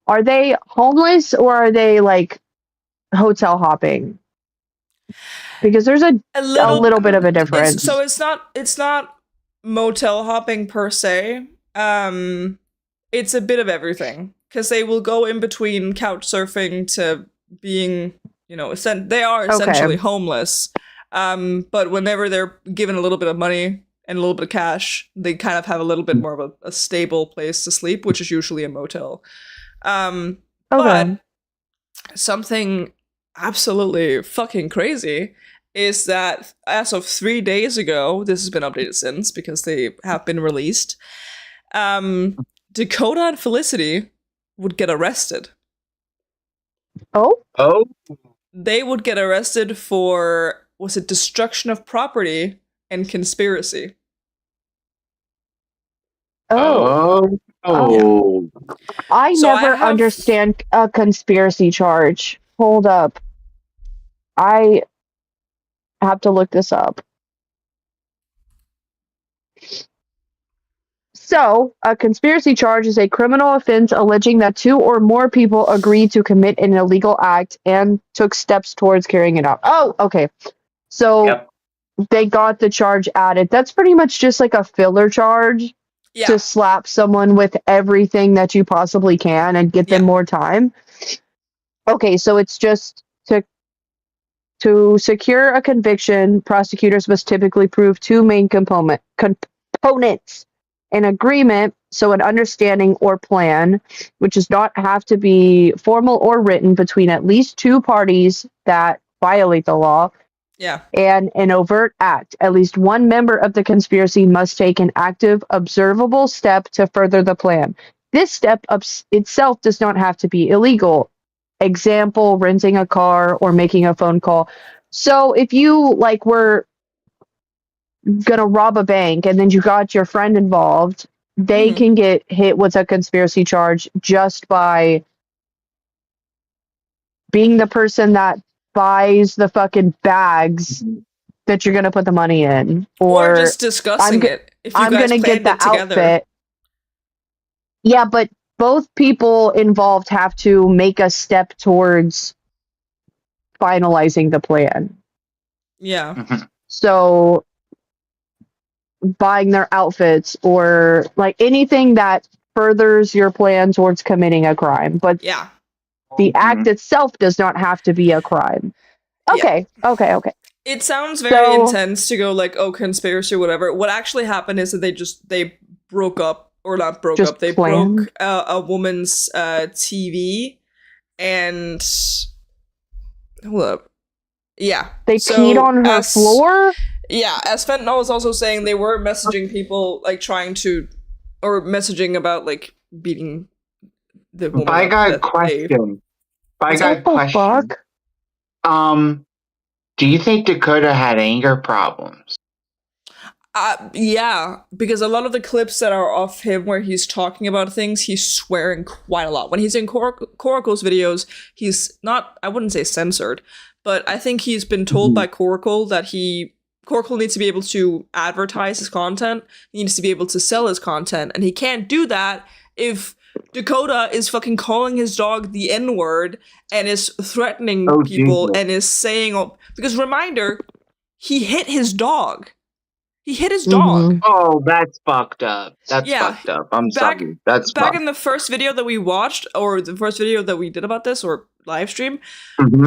Are they homeless or are they like hotel hopping? Because there's a little bit of a difference. It's not motel hopping per se. It's a bit of everything, because they will go in between couch surfing to being, they are essentially homeless. But whenever they're given a little bit of money and a little bit of cash, they kind of have a little bit more of a stable place to sleep, which is usually a motel. But something absolutely fucking crazy is that as of 3 days ago, this has been updated since because they have been released, Dakota and Felicity would get arrested. Oh? They would get arrested for, was it destruction of property and conspiracy? I never understand a conspiracy charge. Hold up. I have to look this up. So, a conspiracy charge is a criminal offense alleging that two or more people agreed to commit an illegal act and took steps towards carrying it out. Oh, okay. So, they got the charge added. That's pretty much just like a filler charge to slap someone with everything that you possibly can and get them more time. Okay, so it's just to secure a conviction, prosecutors must typically prove two main components: an agreement, so an understanding or plan, which does not have to be formal or written, between at least two parties that violate the law. And an overt act. At least one member of the conspiracy must take an active, observable step to further the plan. This step itself does not have to be illegal. Example, renting a car or making a phone call. So if you were gonna rob a bank and then you got your friend involved, they can get hit with a conspiracy charge just by being the person that buys the fucking bags that you're gonna put the money in, Or or just discussing it. If you I'm guys gonna get planned the it together. outfit. Yeah, but both people involved have to make a step towards finalizing the plan. Yeah. So buying their outfits or like anything that furthers your plan towards committing a crime, but Yeah. the act itself does not have to be a crime. Yeah. Okay. It sounds very So- intense to go like, oh, conspiracy or whatever. What actually happened is that they broke up, or not broke Just up. They planned? broke a woman's TV, and hold up, yeah, They peed on her floor? Yeah, as Fentanyl was also saying, they were messaging people like trying to, or messaging about like beating the woman. I up got a that question. I got a What the question. fuck? Do you think Dakota had anger problems? Yeah, because a lot of the clips that are of him where he's talking about things, he's swearing quite a lot. When he's in Coracle's videos, he's not, I wouldn't say censored, but I think he's been told by Coracle that Coracle needs to be able to advertise his content, he needs to be able to sell his content, and he can't do that if Dakota is fucking calling his dog the N-word and is threatening people Jesus. and is saying, because reminder, he hit his dog. He hit his dog. Oh, that's fucked up. That's Yeah, fucked up. I'm sorry. That's back fucked. in the first video that we watched, or the first video that we did about this, or live stream,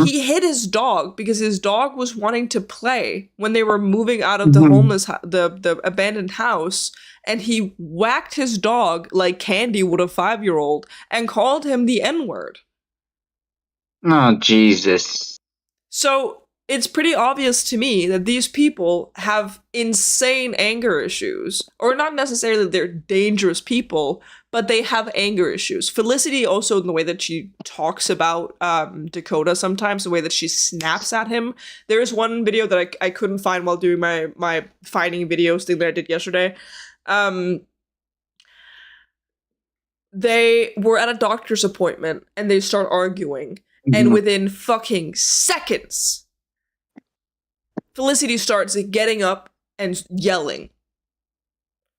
he hit his dog because his dog was wanting to play when they were moving out of the homeless, the abandoned house, and he whacked his dog like Candy would a 5-year-old and called him the N-word. Oh, Jesus. So it's pretty obvious to me that these people have insane anger issues, or not necessarily they're dangerous people, but they have anger issues. Felicity also, in the way that she talks about Dakota sometimes, the way that she snaps at him. There is one video that I couldn't find while doing my finding videos thing that I did yesterday. They were at a doctor's appointment and they start arguing, and within fucking seconds, Felicity starts getting up and yelling.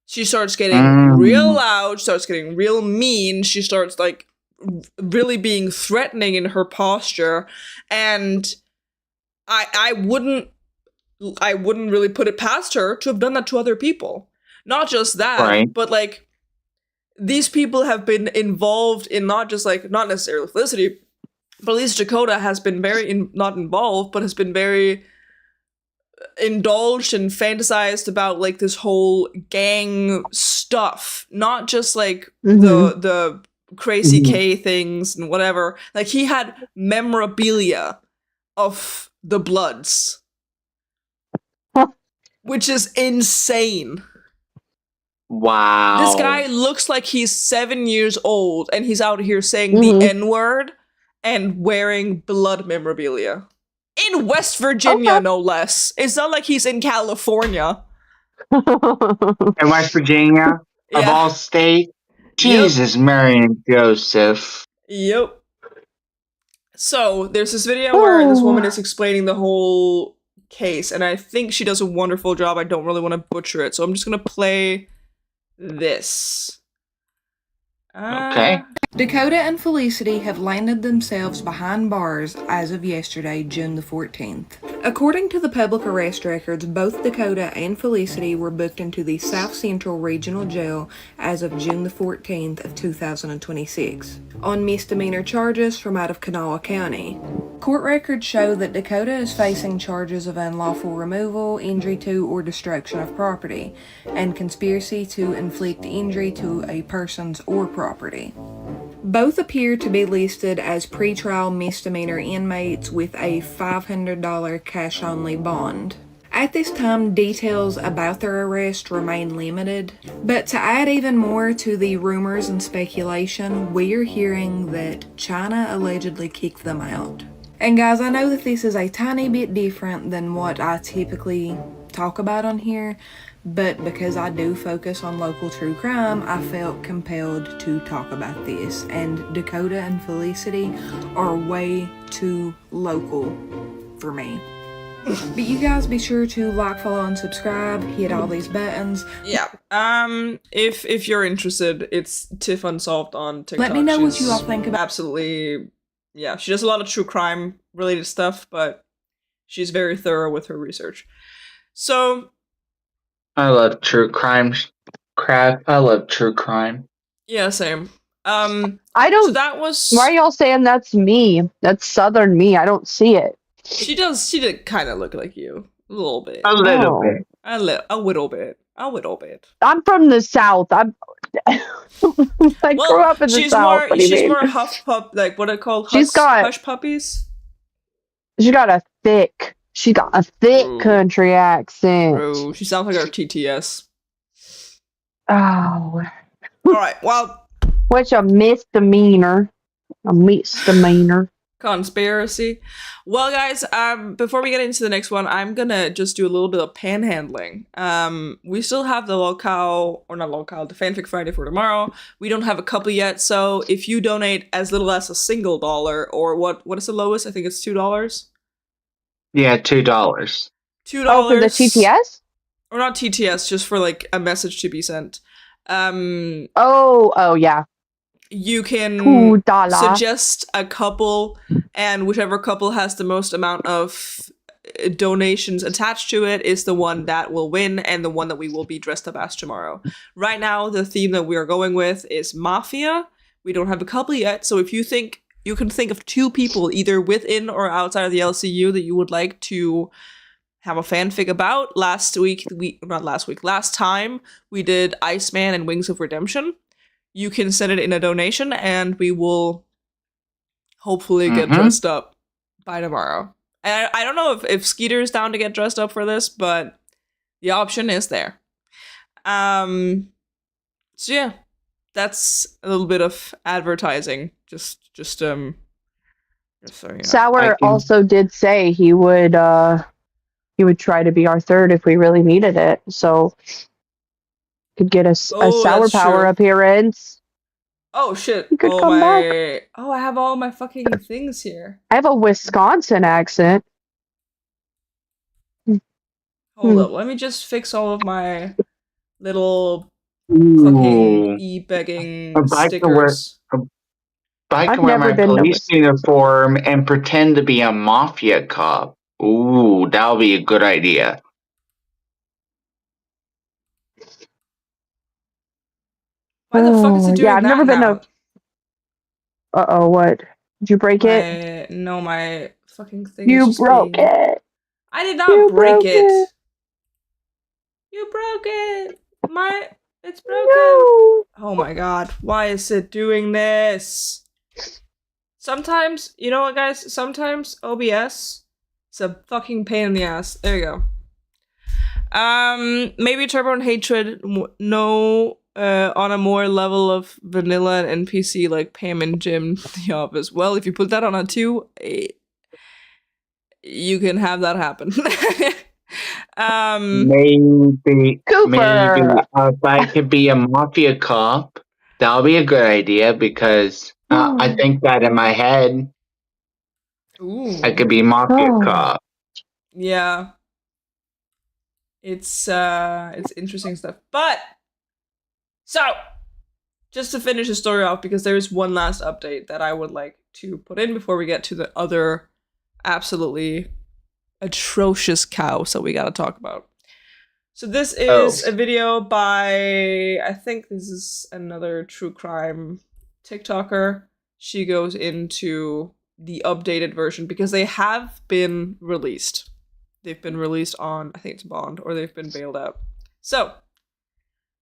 She starts getting real loud, starts getting real mean. She starts like really being threatening in her posture, and I wouldn't really put it past her to have done that to other people. Not just that, but like these people have been involved in not just like, not necessarily Felicity, but at least Dakota has been very not involved, but has been very indulged and fantasized about like this whole gang stuff, not just like the crazy K things and whatever. Like he had memorabilia of the Bloods, which is insane. Wow. This guy looks like he's 7 years old and he's out here saying the N-word and wearing blood memorabilia. In West Virginia, no less. It's not like he's in California. In West Virginia, of all states. Jesus, Mary, and Joseph. Yep. So, there's this video where this woman is explaining the whole case, and I think she does a wonderful job. I don't really want to butcher it, so I'm just gonna play this. Okay. Dakota and Felicity have landed themselves behind bars as of yesterday, June the 14th. According to the public arrest records, both Dakota and Felicity were booked into the South Central Regional Jail as of June the 14th of 2026 on misdemeanor charges from out of Kanawha County. Court records show that Dakota is facing charges of unlawful removal, injury to, or destruction of property, and conspiracy to inflict injury to a person's or property. Both appear to be listed as pretrial misdemeanor inmates with a $500 cash-only bond. At this time, details about their arrest remain limited, but to add even more to the rumors and speculation, we are hearing that China allegedly kicked them out. And guys, I know that this is a tiny bit different than what I typically talk about on here, but because I do focus on local true crime, I felt compelled to talk about this. And Dakota and Felicity are way too local for me. But you guys be sure to like, follow, and subscribe. Hit all these buttons. Yeah. If you're interested, it's Tiff Unsolved on TikTok. Let me know what She's you all think about. Absolutely. Yeah, she does a lot of true crime related stuff, but she's very thorough with her research. So I love true crime crap. I love true crime. yeah, same. I don't. So that was. Why are y'all saying that's me? That's Southern me. I don't see it. She did kind of look like you a little bit. A little Oh. bit. A little bit. A little bit. I'm from the South. I grew up in the she's South. more. What do you She's mean? more huff pup. Like what are called? She's got- hush puppies. She got a thick Ooh. country accent. Bro, she sounds like our TTS. Oh, All right. Well, which a misdemeanor. A misdemeanor. conspiracy. Well, guys, before we get into the next one, I'm gonna just do a little bit of panhandling. We still have the the Fanfic Friday for tomorrow. We don't have a couple yet, so if you donate as little as a single dollar, or what is the lowest? I think it's $2. Yeah, $2. $2. Oh, for the TTS? Or not TTS, just for like a message to be sent. Oh, yeah. You can $2. suggest a couple, and whichever couple has the most amount of donations attached to it is the one that will win, and the one that we will be dressed up as tomorrow. Right now, the theme that we are going with is Mafia. We don't have a couple yet, so if you think you can think of 2 people either within or outside of the LCU that you would like to have a fanfic about. Last time we did Iceman and Wings of Redemption. You can send it in a donation, and we will hopefully get dressed up by tomorrow. And I don't know if Skeeter is down to get dressed up for this, but the option is there. So yeah, that's a little bit of advertising. Just so you know. Sour also did say he would try to be our third if we really needed it. So could get a Sour that's Power true. appearance. Oh shit! You could come back. Oh, I have all my fucking things here. I have a Wisconsin accent. Hold up, let me just fix all of my little fucking e-begging stickers. I I've can wear never my been to police uniform and pretend to be a mafia cop. Ooh, that'll be a good idea. Why the fuck is it doing Yeah, I've that never been now? to. Uh-oh, what? Did you break it? No, my fucking thing is You just broke being... it. I did not You break broke it. it. You broke it. It's broken. No. Oh my god, why is it doing this? Sometimes, you know what, guys? Sometimes OBS is a fucking pain in the ass. There you go. Maybe Turbo and Hatred on a more level of vanilla and NPC like Pam and Jim the office. Well, if you put that on a 2, you can have that happen. Maybe Cooper. if I could be a mafia cop, that'll be a good idea because I think that in my head. Ooh. I could be mafia cop. Yeah. It's interesting stuff. But so just to finish the story off, because there is one last update that I would like to put in before we get to the other absolutely atrocious cows that we gotta talk about. So this is a video by, I think this is another true crime TikToker. She goes into the updated version because they have been released. They've been released on, I think it's bond, or they've been bailed out. So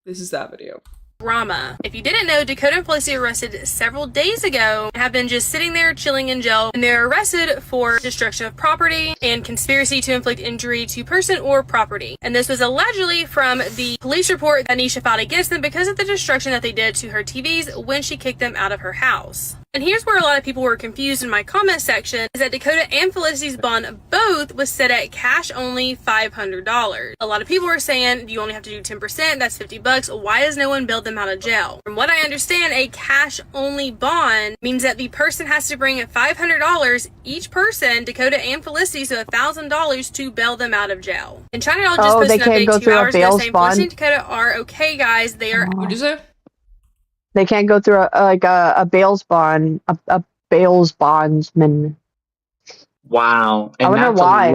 this is that video. Drama. If you didn't know, Dakota and Felicity were arrested several days ago and have been just sitting there chilling in jail, and they're arrested for destruction of property and conspiracy to inflict injury to person or property. And this was allegedly from the police report that Nisha filed against them because of the destruction that they did to her TVs when she kicked them out of her house. And here's where a lot of people were confused in my comment section, is that Dakota and Felicity's bond both was set at cash only $500. A lot of people were saying, you only have to do 10%, that's $50. Why has no one bailed them out of jail? From what I understand, a cash only bond means that the person has to bring $500 each person, Dakota and Felicity, so $1,000 to bail them out of jail. And China Doll just posted an update 2 hours ago saying Felicity and Dakota are okay, guys. They are. What'd you say? They can't go through a bail's bond, a bail's bondsman. Wow. I wonder why.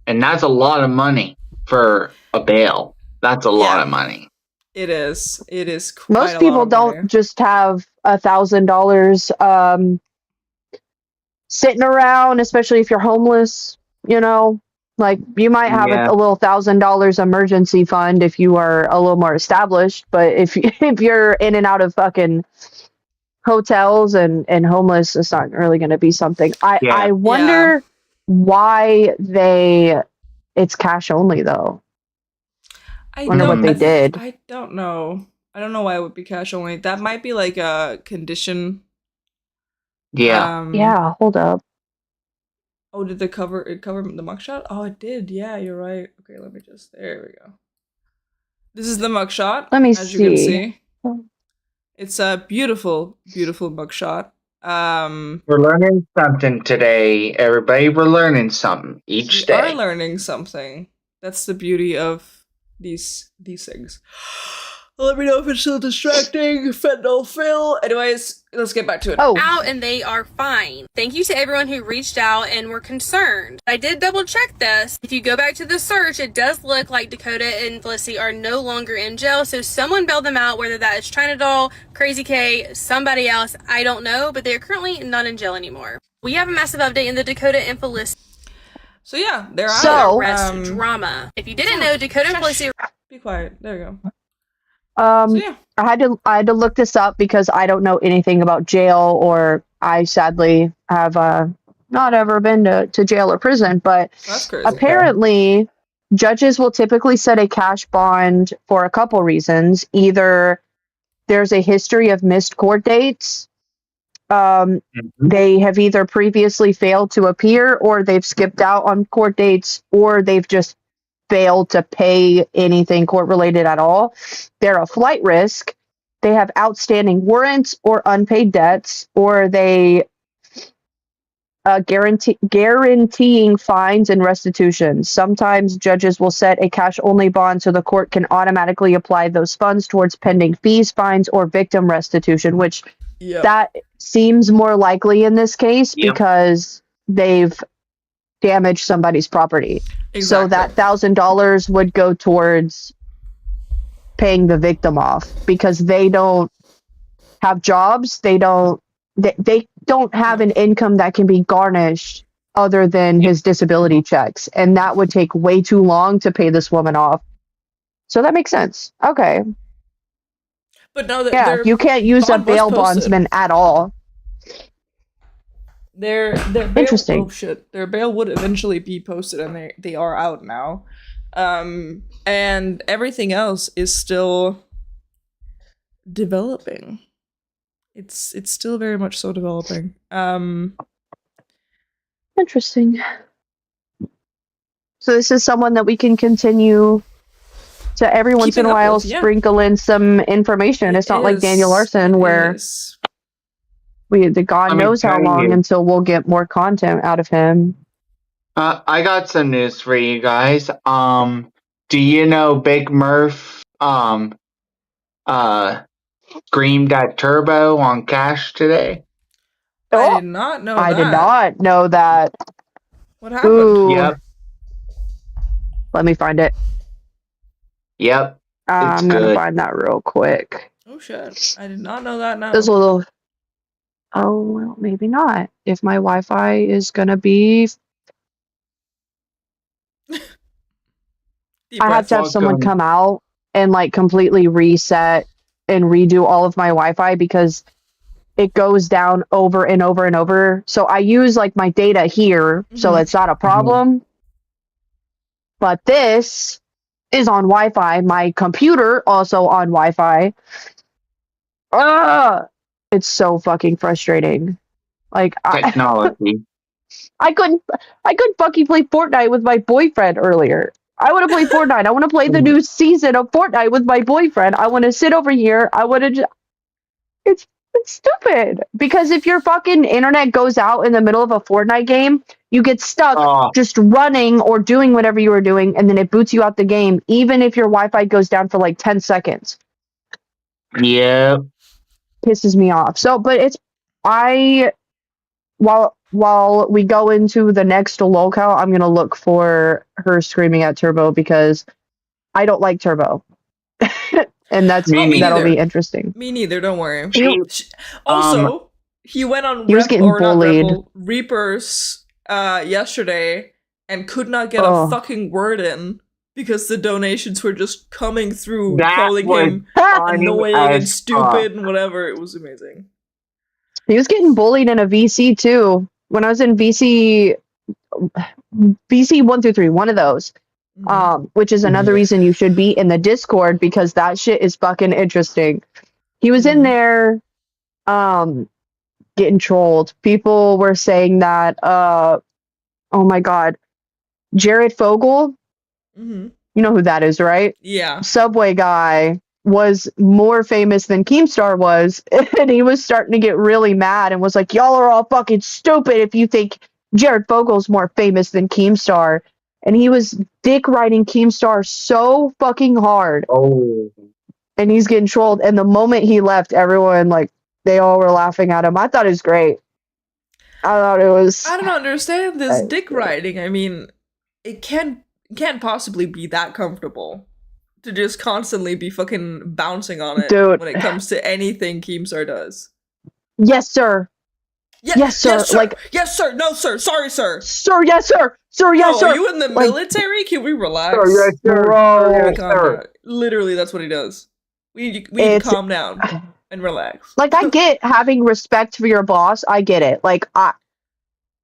That's a lot of money for a bail. That's a lot of money. It is. It is quite Most people don't just have $1,000 sitting around, especially if you're homeless, you know. Like, you might have a little $1,000 emergency fund if you are a little more established, but if you're in and out of fucking hotels and homeless, it's not really going to be something. I wonder why it's cash only though. I wonder what they did. I don't know. I don't know why it would be cash only. That might be like a condition. Yeah. Yeah. Hold up. Oh, did it cover the mugshot? Oh, it did. Yeah, you're right. Okay, let me just. There we go. This is the mugshot. Let me as you can see. It's a beautiful, beautiful mugshot. We're learning something today, everybody. We're learning something each day. We are learning something. That's the beauty of these things. Let me know if it's still distracting. Fentanyl Phil. Anyways, let's get back to it. Out and they are fine. Thank you to everyone who reached out and were concerned. I did double check this. If you go back to the search, it does look like Dakota and Felicity are no longer in jail. So someone bailed them out, whether that is China Doll, Crazy K, somebody else, I don't know. But they're currently not in jail anymore. We have a massive update in the Dakota and Felicity. So yeah, they're out. Arrest drama. If you didn't know, Dakota and Felicity. Be quiet. There you go. I had to look this up because I don't know anything about jail, or I sadly have not ever been to jail or prison. But that's crazy. Apparently, judges will typically set a cash bond for a couple reasons. Either there's a history of missed court dates. They have either previously failed to appear, or they've skipped out on court dates, or they've just failed to pay anything court related at all. They're a flight risk. They have outstanding warrants or unpaid debts, or they guaranteeing fines and restitutions. Sometimes judges will set a cash only bond so the court can automatically apply those funds towards pending fees, fines, or victim restitution, which that seems more likely in this case because they've damage somebody's property. So that $1,000 would go towards paying the victim off because they don't have jobs. They don't have an income that can be garnished other than his disability checks. And that would take way too long to pay this woman off. So that makes sense. Okay. But no, you can't use a bail bondsman at all. Their bail, interesting. Oh shit! Their bail would eventually be posted, and they are out now. And everything else is still developing. It's still very much so developing. Interesting. So this is someone that we can continue to every once in a while sprinkle in some information. It's not like Daniel Larson where God knows how long until we'll get more content out of him. I got some news for you guys. Do you know Big Murph screamed at Turbo on Cash today? Oh, I did not know that. I did not know that. What happened? Ooh. Yep. Let me find it. Yep. I'm going to find that real quick. Oh shit. I did not know that now. There's a little... Oh, well, maybe not. If my Wi-Fi is going to be... I have to have someone come out and like completely reset and redo all of my Wi-Fi because it goes down over and over and over. So I use like my data here, so it's not a problem. But this is on Wi-Fi. My computer also on Wi-Fi. It's so fucking frustrating. Like Technology. I couldn't fucking play Fortnite with my boyfriend earlier. I want to play Fortnite. I want to play the new season of Fortnite with my boyfriend. I want to sit over here. I want to. It's stupid because if your fucking internet goes out in the middle of a Fortnite game, you get stuck just running or doing whatever you were doing, and then it boots you out the game, even if your Wi-Fi goes down for like 10 seconds. Yeah. Pisses me off. So, but it's while we go into the next lolcow, I'm gonna look for her screaming at Turbo because I don't like Turbo. And that'll be interesting. Me neither, don't worry. He went on he was getting bullied. Reaper's yesterday and could not get a fucking word in because the donations were just coming through, calling him annoying and stupid and whatever. It was amazing. He was getting bullied in a VC too. When I was in VC 1 through 3, one of those. Which is another reason you should be in the Discord because that shit is fucking interesting. He was in there getting trolled. People were saying that oh my god, Jared Fogle, you know who that is, right? Yeah. Subway guy was more famous than Keemstar was, and he was starting to get really mad and was like, y'all are all fucking stupid if you think Jared Fogle's more famous than Keemstar. And he was dick riding Keemstar so fucking hard. Oh. And he's getting trolled. And the moment he left, everyone, like, they all were laughing at him. I thought it was great. I thought it was... I don't understand this dick riding. I mean, it can't possibly be that comfortable to just constantly be fucking bouncing on it when it comes to anything Keemstar does. Yes, sir. Yes, sir. Yes, sir. Like, yes, sir. No, sir. Sorry, sir. Sir, yes, sir. Sir, yes, sir. Are you in the military? Can we relax? Sir, yes, sir. Bro. Yes, sir. Literally, that's what he does. We need to calm down and relax. Like, I get having respect for your boss. I get it. Like, I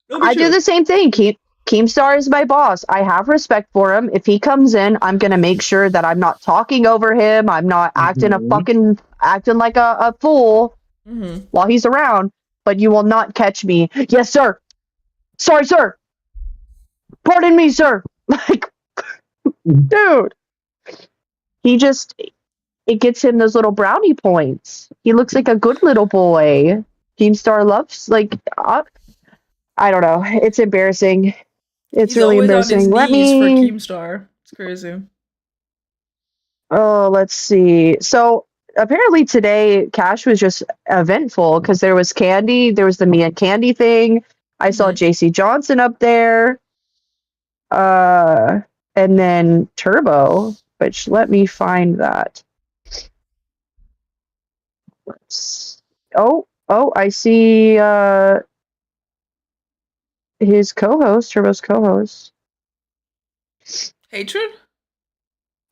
do the same thing. Keemstar is my boss. I have respect for him. If he comes in, I'm gonna make sure that I'm not talking over him. I'm not acting like a fool while he's around. But you will not catch me. Yes, sir. Sorry, sir. Pardon me, sir. Like, dude. It gets him those little brownie points. He looks like a good little boy. Keemstar loves, like, I don't know. It's embarrassing. It's really embarrassing. Let me for Keemstar. It's crazy. Oh, let's see. So apparently today Cash was just eventful because there was candy. There was the Me and Candy thing. I saw JC Johnson up there. And then Turbo, which let me find that. I see his co-host, Turbo's co-host. Hatred?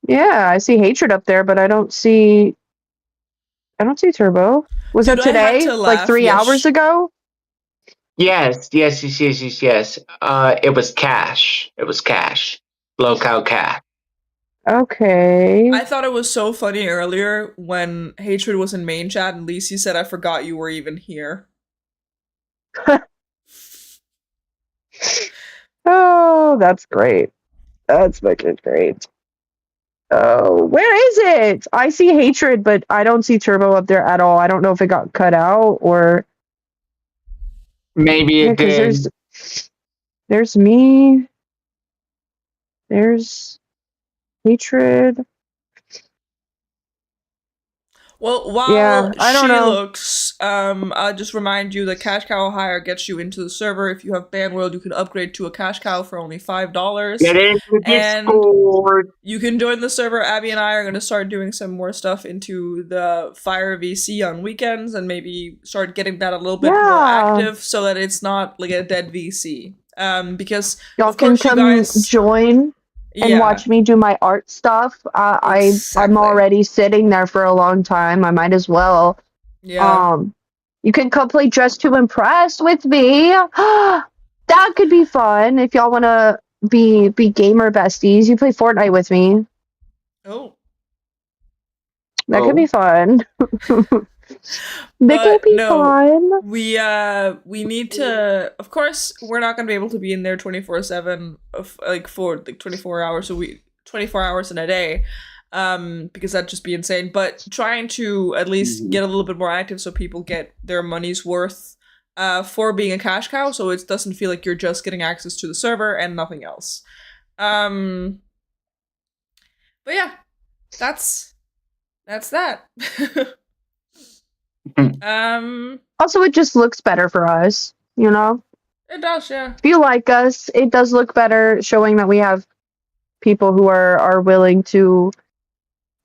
Yeah, I see Hatred up there, but I don't see Turbo. Was that today? Like 3 hours ago? Yes. It was Cash. Lolcow Cash. Okay. I thought it was so funny earlier when Hatred was in main chat and Lacey said, I forgot you were even here. Oh, that's great. That's fucking great. Oh, where is it? I see Hatred, but I don't see Turbo up there at all. I don't know if it got cut out or... Maybe it did. There's me. There's Hatred. Well, while she looks, I'll just remind you that Cash Cow Hire gets you into the server. If you have Bandworld, you can upgrade to a Cash Cow for only $5. Get into Discord. You can join the server. Abby and I are going to start doing some more stuff into the Fire VC on weekends and maybe start getting that a little bit more active so that it's not like a dead VC. Because y'all can come join and watch me do my art stuff. I'm already sitting there for a long time. I might as well. Yeah. You can come play Dress to Impress with me. That could be fun if y'all want to be gamer besties. You play Fortnite with me. Oh. That could be fun. They will But be no, fine. we need to. Of course, we're not gonna be able to be in there 24/7 of like for like 24 hours a week, 24 hours in a day, because that'd just be insane. But trying to at least get a little bit more active so people get their money's worth, for being a cash cow, so it doesn't feel like you're just getting access to the server and nothing else. But yeah, that's that. Also, it just looks better for us, you know? It does, yeah. If you like us, it does look better, showing that we have people who are willing to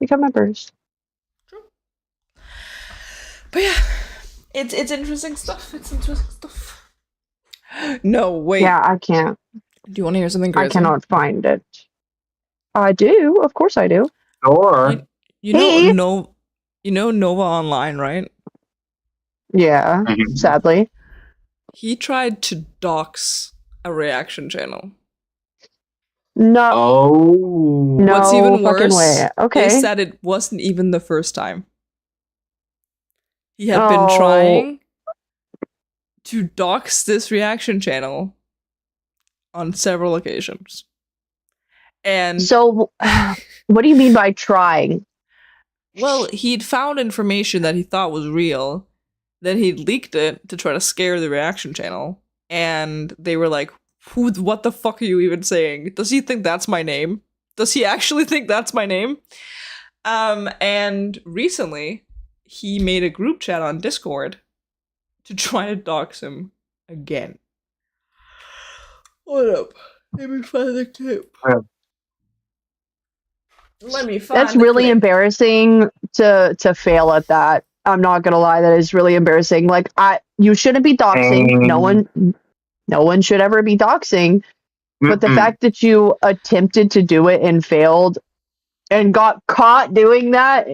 become members. But yeah, it's interesting stuff. It's interesting stuff. No, wait. Yeah, I can't. Do you want to hear something I crazy? cannot find it. I do. Of course I do. Sure. You know, Hey. you know Nova Online, right? Yeah, sadly. He tried to dox a reaction channel. No. Oh. No What's even fucking worse way. Okay. is that it wasn't even the first time. He had been Oh. trying to dox this reaction channel on several occasions. And So, what do you mean by trying? well, he'd found information that he thought was real. Then he leaked it to try to scare the reaction channel. And they were like, what the fuck are you even saying? Does he think that's my name? Does he actually think that's my name? And recently, he made a group chat on Discord to try to dox him again. Hold up. Let me find the clip. Let me find That's the really clip. embarrassing to fail at that. I'm not gonna lie, that is really embarrassing. Like, you shouldn't be doxing. No one should ever be doxing. But the fact that you attempted to do it and failed and got caught doing that,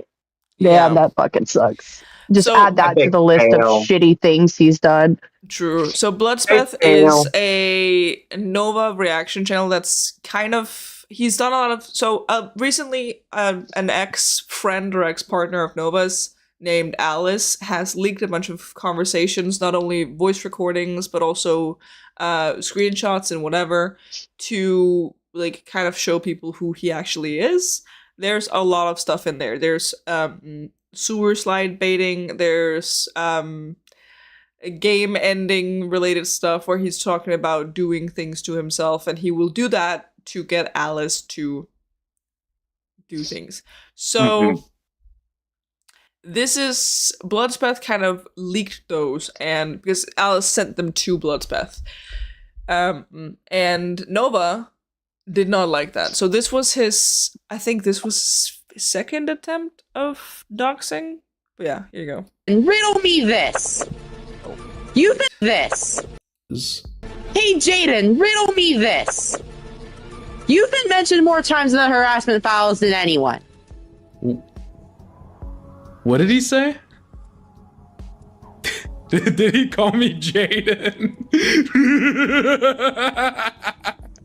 damn, that fucking sucks. Just So- add that to the list of Fail. shitty things he's done. True. So Bloodspeth Fail. is a Nova reaction channel that's kind of he's done a lot of so recently an ex-friend or ex-partner of Nova's named Alice has leaked a bunch of conversations, not only voice recordings but also screenshots and whatever, to like kind of show people who he actually is. There's a lot of stuff in there. There's sewer slide baiting, there's game ending related stuff where he's talking about doing things to himself, and he will do that to get Alice to do things. So this is Bloodspeth kind of leaked those, and because Alice sent them to Bloodspeth, and Nova did not like that. So this was his, I think this was his second attempt of doxing. But yeah, here you go. And riddle me this. You think this. Hey, Jaden, riddle me this. You've been mentioned more times in the harassment files than anyone. What did he say? Did he call me Jaden?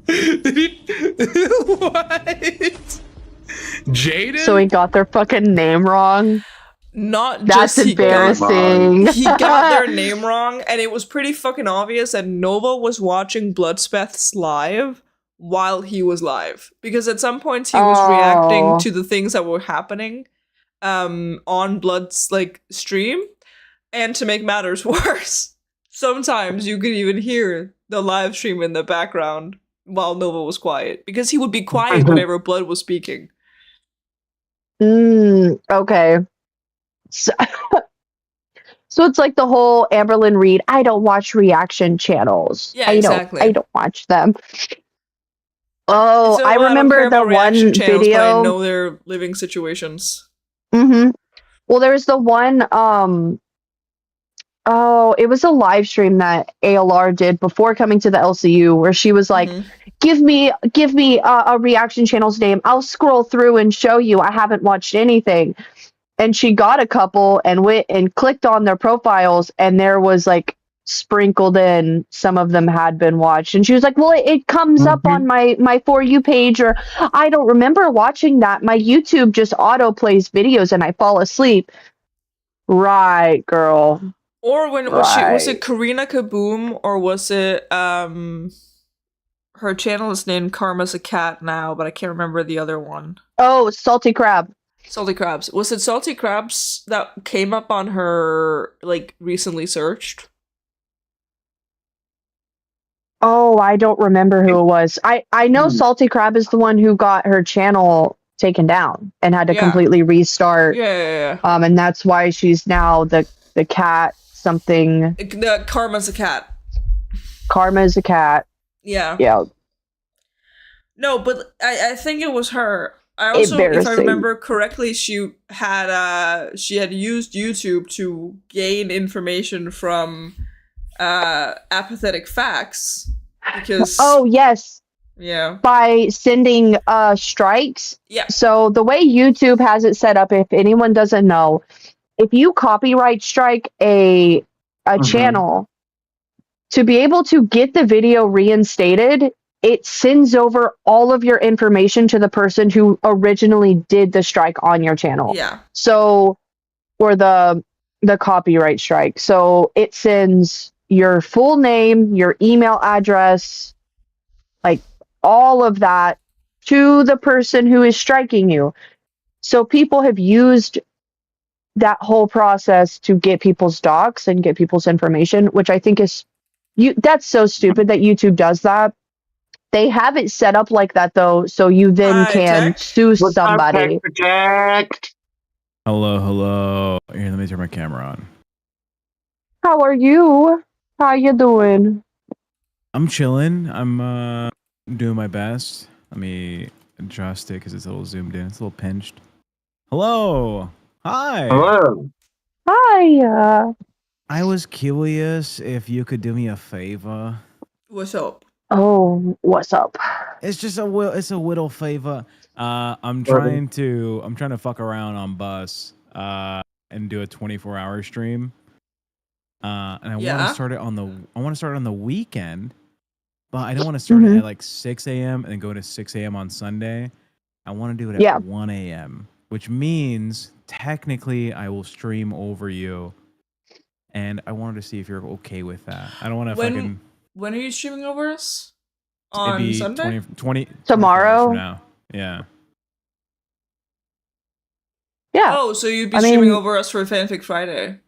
Did he? What? Jaden? So he got their fucking name wrong. Not That's just embarrassing. He got their name wrong, and it was pretty fucking obvious that Nova was watching Bloodspeth's live while he was live. Because at some points he was reacting to the things that were happening on Blood's like stream. And to make matters worse, sometimes you could even hear the live stream in the background while Nova was quiet. Because he would be quiet whenever Blood was speaking. Okay. So, so it's like the whole Amberlynn Reed, I don't watch reaction channels. Yeah, exactly. I don't watch them. Oh, So I don't remember care the about reaction one channels, but video. I know their living situations. Well, there's the one, oh, it was a live stream that ALR did before coming to the LCU where she was like, give me a reaction channel's name. I'll scroll through and show you. I haven't watched anything. And she got a couple and went and clicked on their profiles, and there was like sprinkled in, some of them had been watched. And she was like, well, it comes up on my For You page, or I don't remember watching that. My YouTube just auto plays videos and I fall asleep. Right, girl. Or when was it Karina Kaboom, or was it her channel is named Karma's a Cat now, but I can't remember the other one. Oh, Salty Crab. Salty Crabs. Was it Salty Crabs that came up on her, like, recently searched? Oh, I don't remember who it was. I know Salty Crab is the one who got her channel taken down and had to completely restart. Yeah. And that's why she's now the cat something. The Karma's a Cat. Karma is a cat. Yeah. Yeah. No, but I think it was her. I also, if I remember correctly, she had used YouTube to gain information from apathetic facts because yes, by sending strikes. Yeah. So the way YouTube has it set up, if anyone doesn't know, if you copyright strike a channel, to be able to get the video reinstated, it sends over all of your information to the person who originally did the strike on your channel. Yeah. So, or the copyright strike. So it sends your full name, your email address, like all of that to the person who is striking you. So people have used that whole process to get people's docs and get people's information, which I think is that's so stupid that YouTube does that. They have it set up like that though, so you then can sue somebody. Hello. Here, let me turn my camera on. How are you? How you doing? I'm chilling. I'm doing my best. Let me adjust it because it's a little zoomed in. It's a little pinched. Hello. Hi. Hello. Hi. I was curious if you could do me a favor. What's up? Oh, what's up? It's just a little favor. I'm trying to fuck around on Bus and do a 24-hour stream. And I want to start it on the weekend, but I don't want to start it at like 6 a.m. and then go to 6 a.m. on Sunday. I want to do it at 1 a.m., which means technically I will stream over you. And I wanted to see if you're okay with that. I don't want to When are you streaming over us? On Sunday? 20 tomorrow? From now. Yeah. Yeah. Oh, so you'd be streaming over us for Fanfic Friday.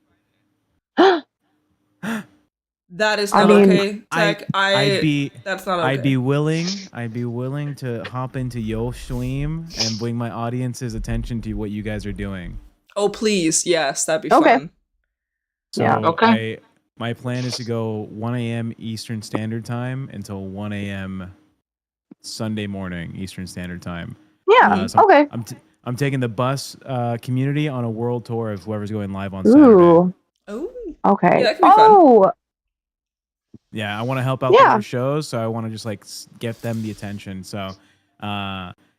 That is not okay, Tech. That's not okay. I'd be willing to hop into your stream and bring my audience's attention to what you guys are doing. Oh, please. Yes, that'd be fun. So my plan is to go 1 a.m. Eastern Standard Time until 1 a.m. Sunday morning Eastern Standard Time. Yeah. I'm taking the Bus community on a world tour of whoever's going live on Saturday. Oh. Okay. Yeah, that could be fun. Yeah, I want to help out their shows, so I want to just like get them the attention. So,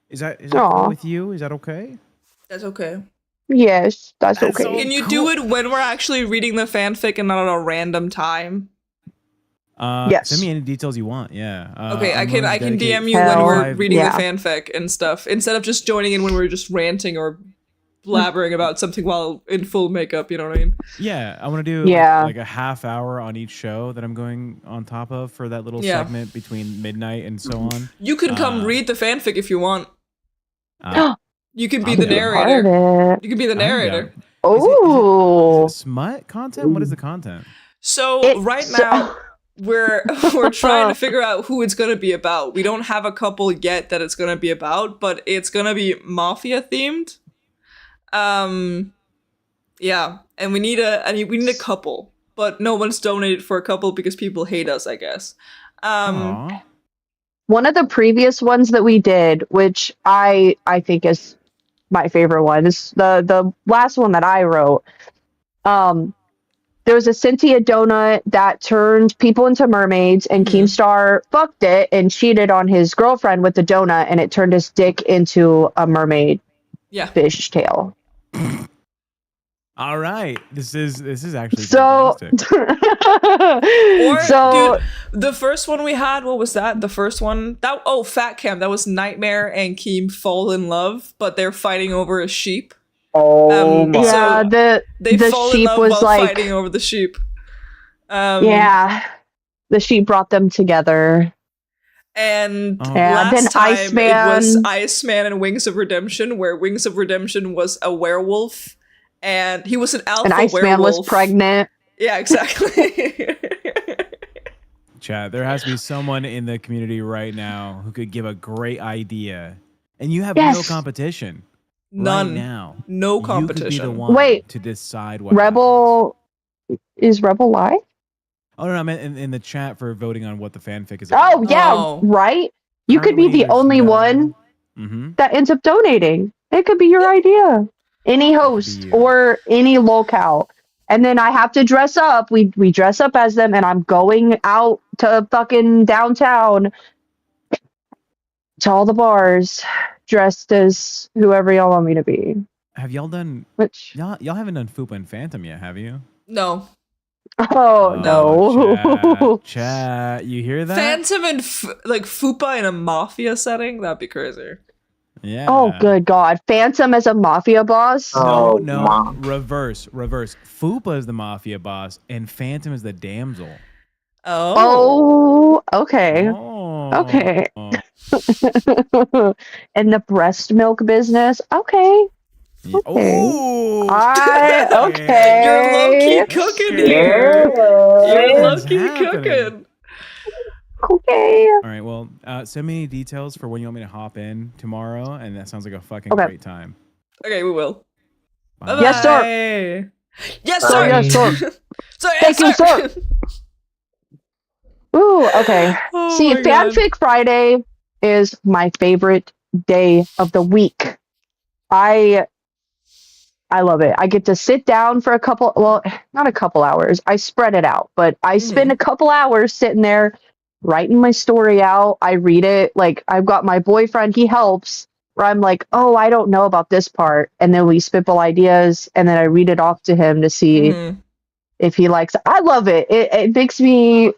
is that cool with you? Is that okay? That's okay. Yes, that's okay. So can you do it when we're actually reading the fanfic and not at a random time? Yes. Send me any details you want. Yeah. Okay, I can DM you when we're reading the fanfic and stuff instead of just joining in when we're just ranting or blabbering about something while in full makeup. You know what I mean? Yeah, I want to do like a half hour on each show that I'm going on top of for that little segment between midnight and so on. You can come read the fanfic if you want. You can be the narrator. You can be the narrator. Oh, is it smut content? What is the content? So right now we're trying to figure out who it's gonna be about. We don't have a couple yet that it's gonna be about, but it's gonna be mafia themed. Yeah, and we need a couple, but no one's donated for a couple because people hate us, I guess. One of the previous ones that we did, which I think is my favorite one, is the last one that I wrote. There was a Cynthia donut that turned people into mermaids, and Keemstar fucked it and cheated on his girlfriend with the donut, and it turned his dick into a mermaid fish tail. All right, this is actually fantastic. Dude, the first one we had, what was that? The first one Fat Camp. That was Nightmare and Keem fall in love, but they're fighting over a sheep. Oh my. Yeah, They the fall in sheep love was while like, fighting over the sheep. yeah, the sheep brought them together. And Yeah, then last time it was Iceman. Iceman and Wings of Redemption, where Wings of Redemption was a werewolf, and he was an alpha And Iceman werewolf. was pregnant. Yeah, exactly. Chat, there has to be someone in the community right now who could give a great idea. And you have Yes. no competition. None. Right now. No You could be the competition. one Wait, to decide what happens. Rebel is Rebel live? Oh, no, I meant in the chat for voting on what the fanfic is Oh about. yeah, right. You could be Currently, the there's only no- one Mhm. that ends up donating. It could be your idea. Any host or any lolcow. And then I have to dress up. We dress up as them, and I'm going out to fucking downtown to all the bars dressed as whoever y'all want me to be. Have y'all done... Which... Y'all haven't done Fupa and Phantom yet, have you? No. Oh, no. Chat, you hear that? Phantom and like Fupa in a mafia setting? That'd be crazy. Yeah. Oh, good God. Phantom as a mafia boss? No, reverse. Fupa is the mafia boss, and Phantom is the damsel. Oh, okay. Oh. Okay. And the breast milk business? Okay. Okay. Oh. Okay. You're low-key cooking here. You're low-key cooking. Okay. All right, well, send me details for when you want me to hop in tomorrow, and that sounds like a fucking great time. Okay, we will. Bye-bye. Yes, sir. Yes, sir. Yes, sir. Sorry, Thank you, sir. Ooh, okay. Oh See, my God. Fanfic Friday is my favorite day of the week. I love it. I get to sit down for not a couple hours. I spread it out, but I spend a couple hours sitting there writing my story out. I read it. Like, I've got my boyfriend, he helps, where I'm like, oh, I don't know about this part. And then we spitball ideas, and then I read it off to him to see if he likes it. I love it. It makes me,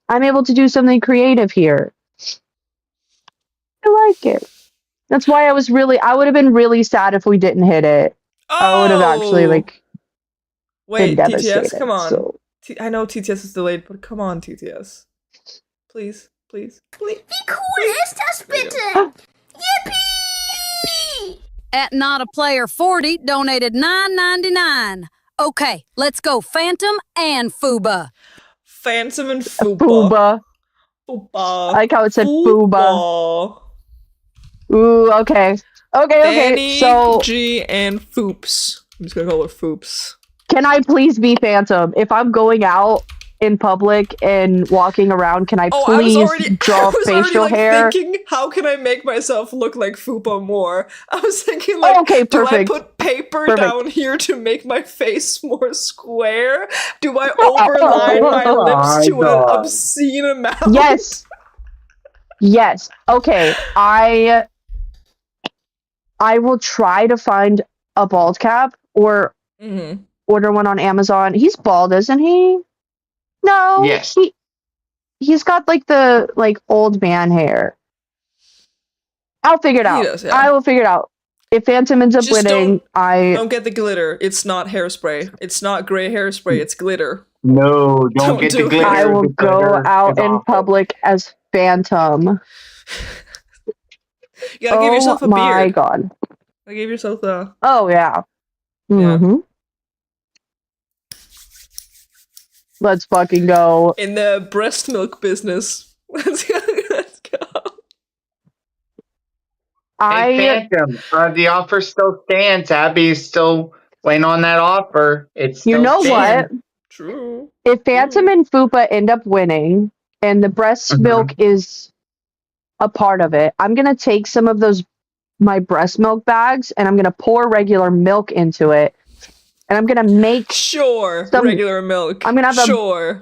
I'm able to do something creative here. I like it. That's why I would have been really sad if we didn't hit it. I would have actually, like, Wait, been TTS, devastated, come on. so. I know TTS is delayed, but come on, TTS. Please. At Not a Player 40 donated $9.99. Okay, let's go Phantom and Fuba. Phantom and Fuba. Booba. Fuba. I like how it said booba. Ooh, okay. Okay. Danny, So, G, and Foops. I'm just gonna call her Foops. can I please be Phantom? If I'm going out in public and walking around, can I please draw facial hair? Thinking, how can I make myself look like Fupa more? I was thinking, like, okay, do I perfect. put paper down here to make my face more square? Do I overline my lips to an obscene amount? Yes. Yes. Okay. I will try to find a bald cap or order one on Amazon. He's bald, isn't he? No. Yes. He's got like the old man hair. I'll figure it out. Does, yeah. I will figure it out. If Phantom ends up Just winning, don't get the glitter. It's not hairspray. It's not gray hairspray. It's glitter. No, don't get the glitter. I will The go glitter out is in awful. public as Phantom. You gotta give yourself a beard. Oh my God. I gave yourself a. Oh yeah. Mm-hmm. Let's fucking go. In the breast milk business. Let's go. Hey, Phantom, the offer still stands. Abby's still waiting on that offer. It's still You know stands. what? True. If Phantom and Fupa end up winning and the breast milk is a part of it, I'm going to take some of my breast milk bags and I'm going to pour regular milk into it. And I'm going to make regular milk. I'm going to have I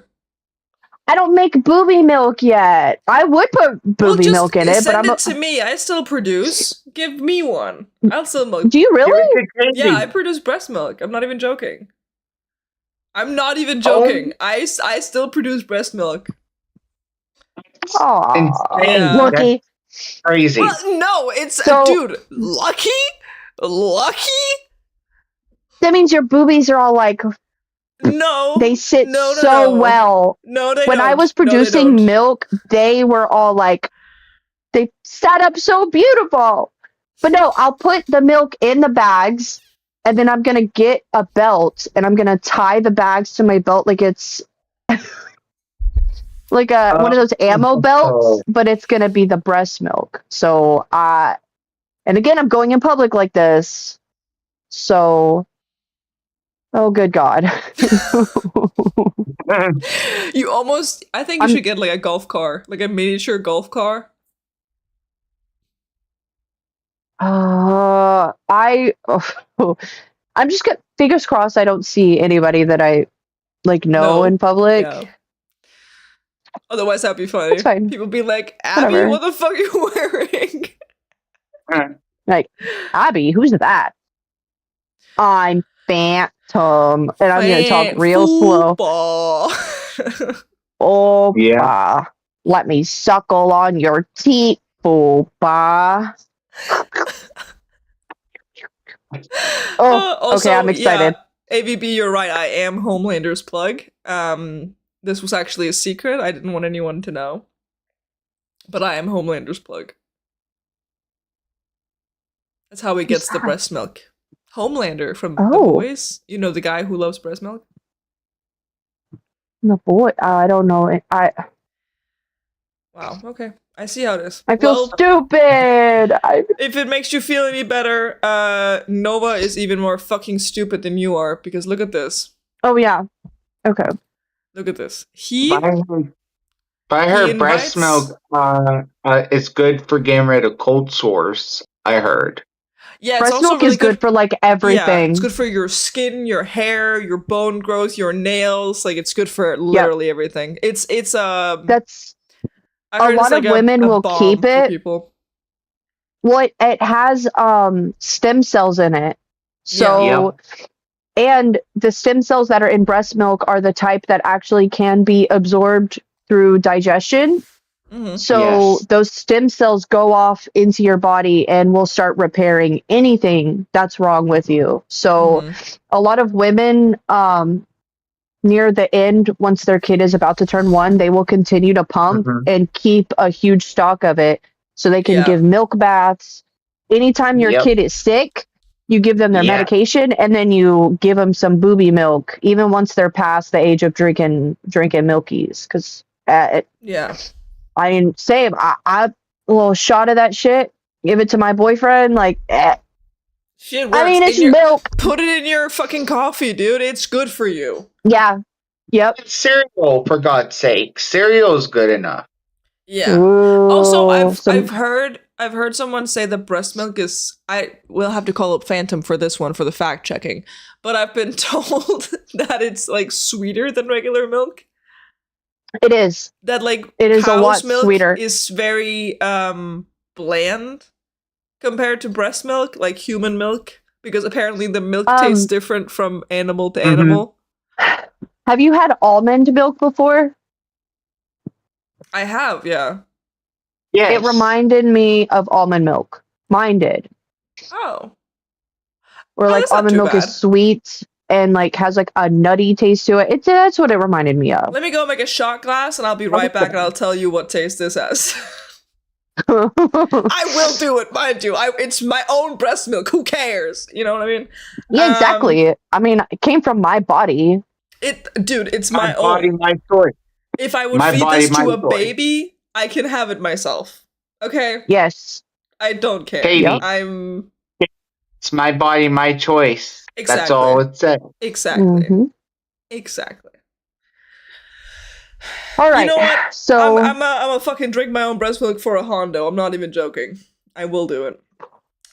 I don't make booby milk yet. I would put booby milk in it, but send it to me. I still produce. Give me one. I'll still milk. Do you really? Yeah, I produce breast milk. I'm not even joking. I'm not even joking. I still produce breast milk. Oh, Insane. lucky. Crazy. Well, no, it's So- dude. Lucky? Lucky? That means your boobies are all like No. they sit No, so well. No, they when I don't. was No, they producing don't. milk, they were all like they sat up so beautiful. But no, I'll put the milk in the bags and then I'm gonna get a belt and I'm gonna tie the bags to my belt like it's like a one of those ammo belts, but it's gonna be the breast milk. So and again I'm going in public like this. So oh good God. You almost I think you should get like a golf car, like a miniature golf car. I'm just got fingers crossed I don't see anybody that I like know in public. Yeah. Otherwise that'd be funny. That's fine. People be like, Abby, Whatever. what the fuck are you wearing? Like, Abby, who's that? I'm Phantom. And I'm gonna talk real slow. Oh, yeah. Let me suckle on your teeth, booba. Also, okay, I'm excited. Yeah, AVB, you're right. I am Homelander's plug. This was actually a secret. I didn't want anyone to know. But I am Homelander's plug. That's how he gets the breast milk. Homelander from The Boys. You know the guy who loves breast milk? The boy, I don't know. Wow, okay. I see how it is. I feel stupid. If it makes you feel any better, Nova is even more fucking stupid than you are, because look at this. Oh, yeah. Okay. Look at this. By her breast milk is good for getting rid of cold sores, I heard. Yeah, breast it's also milk really is good for like everything. Yeah, it's good for your skin, your hair, your bone growth, your nails. Like it's good for literally everything. It's that's I a heard lot it's like of women a will balm keep for it. people. Well, it has stem cells in it. So and the stem cells that are in breast milk are the type that actually can be absorbed through digestion. So those stem cells go off into your body and will start repairing anything that's wrong with you. So a lot of women near the end, once their kid is about to turn 1, they will continue to pump and keep a huge stock of it so they can give milk baths. Anytime your kid is sick, you give them their medication and then you give them some booby milk, even once they're past the age of drinking milkies. Because I didn't save. I a little shot of that shit. Give it to my boyfriend. Like, Shit works. I mean, it's In your- milk. Put it in your fucking coffee, dude. It's good for you. Yeah. Yep. It's cereal, for God's sake. Cereal is good enough. Yeah. Also, I've heard someone say that breast milk is. I will have to call up Phantom for this one for the fact checking, but I've been told that it's like sweeter than regular milk. It is. That like it is a cow's lot milk sweeter. is very bland compared to breast milk, like human milk, because apparently the milk tastes different from animal to animal. Have you had almond milk before? I have, yeah. Yes. It reminded me of almond milk. Mine did. Oh. Or like that's not almond too milk bad. is sweet and like has like a nutty taste to it. That's what it reminded me of. Let me go make a shot glass and I'll be right back and I'll tell you what taste this has. I will do it, mind you. It's my own breast milk. Who cares? You know what I mean? Yeah, exactly. I mean, it came from my body. Dude, it's my body, own. my choice. If I would My feed body, this to my a choice. baby, I can have it myself. Okay? Yes. I don't care. Baby. I'm It's my body, my choice. That's Exactly. all it said. exactly. Mhm. Exactly. All right. You know what? So I'm a fucking drink my own breast milk for a Hondo. I'm not even joking. I will do it.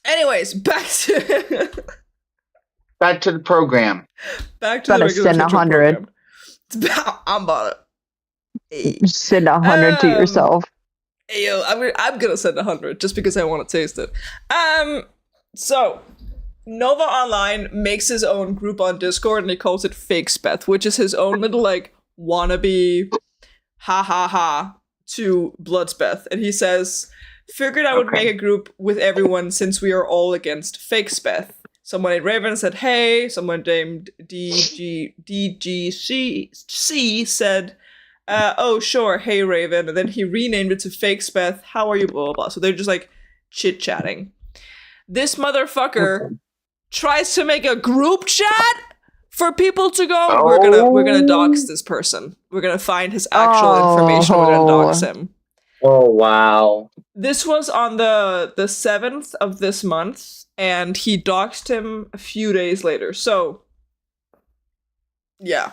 Anyways, back to Back to the program. back to the Gotta regular send schedule 100. program. I'm about it. just send 100 to yourself. Hey, yo, I'm gonna send 100 just because I want to taste it. So Nova Online makes his own group on Discord and he calls it Fake Speth, which is his own little like wannabe ha ha ha to Bloodspeth. And he says, Figured I would make a group with everyone since we are all against fake Speth. Someone named Raven said, hey. Someone named DGC said, oh, sure, hey, Raven. And then he renamed it to fake Speth. How are you, blah, blah, blah. So they're just like chit-chatting. This motherfucker tries to make a group chat for people to go. Oh. We're gonna dox this person. We're gonna find his actual information. We're gonna dox him. Oh wow. This was on the 7th of this month, and he doxed him a few days later. So, yeah.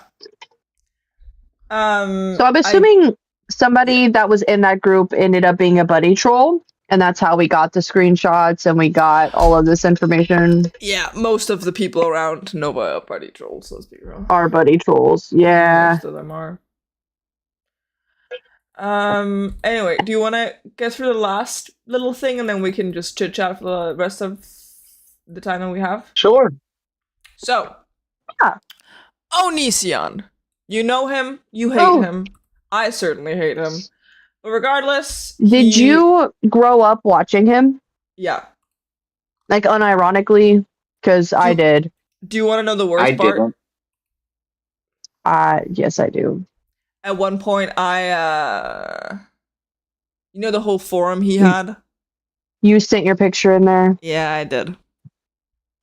So I'm assuming somebody that was in that group ended up being a buddy troll, and that's how we got the screenshots and we got all of this information. Yeah, most of the people around Nova are buddy trolls, let's be real. Are buddy trolls, yeah. Most of them are. Anyway, do you want to get through the last little thing and then we can just chit chat for the rest of the time that we have? Sure. So, Onision. You know him, you hate him. I certainly hate him. But regardless, Did you grow up watching him? Yeah. Like unironically? Because I did. Do you want to know the worst part? Yes, I do. At one point, you know the whole forum he had? You sent your picture in there? Yeah, I did.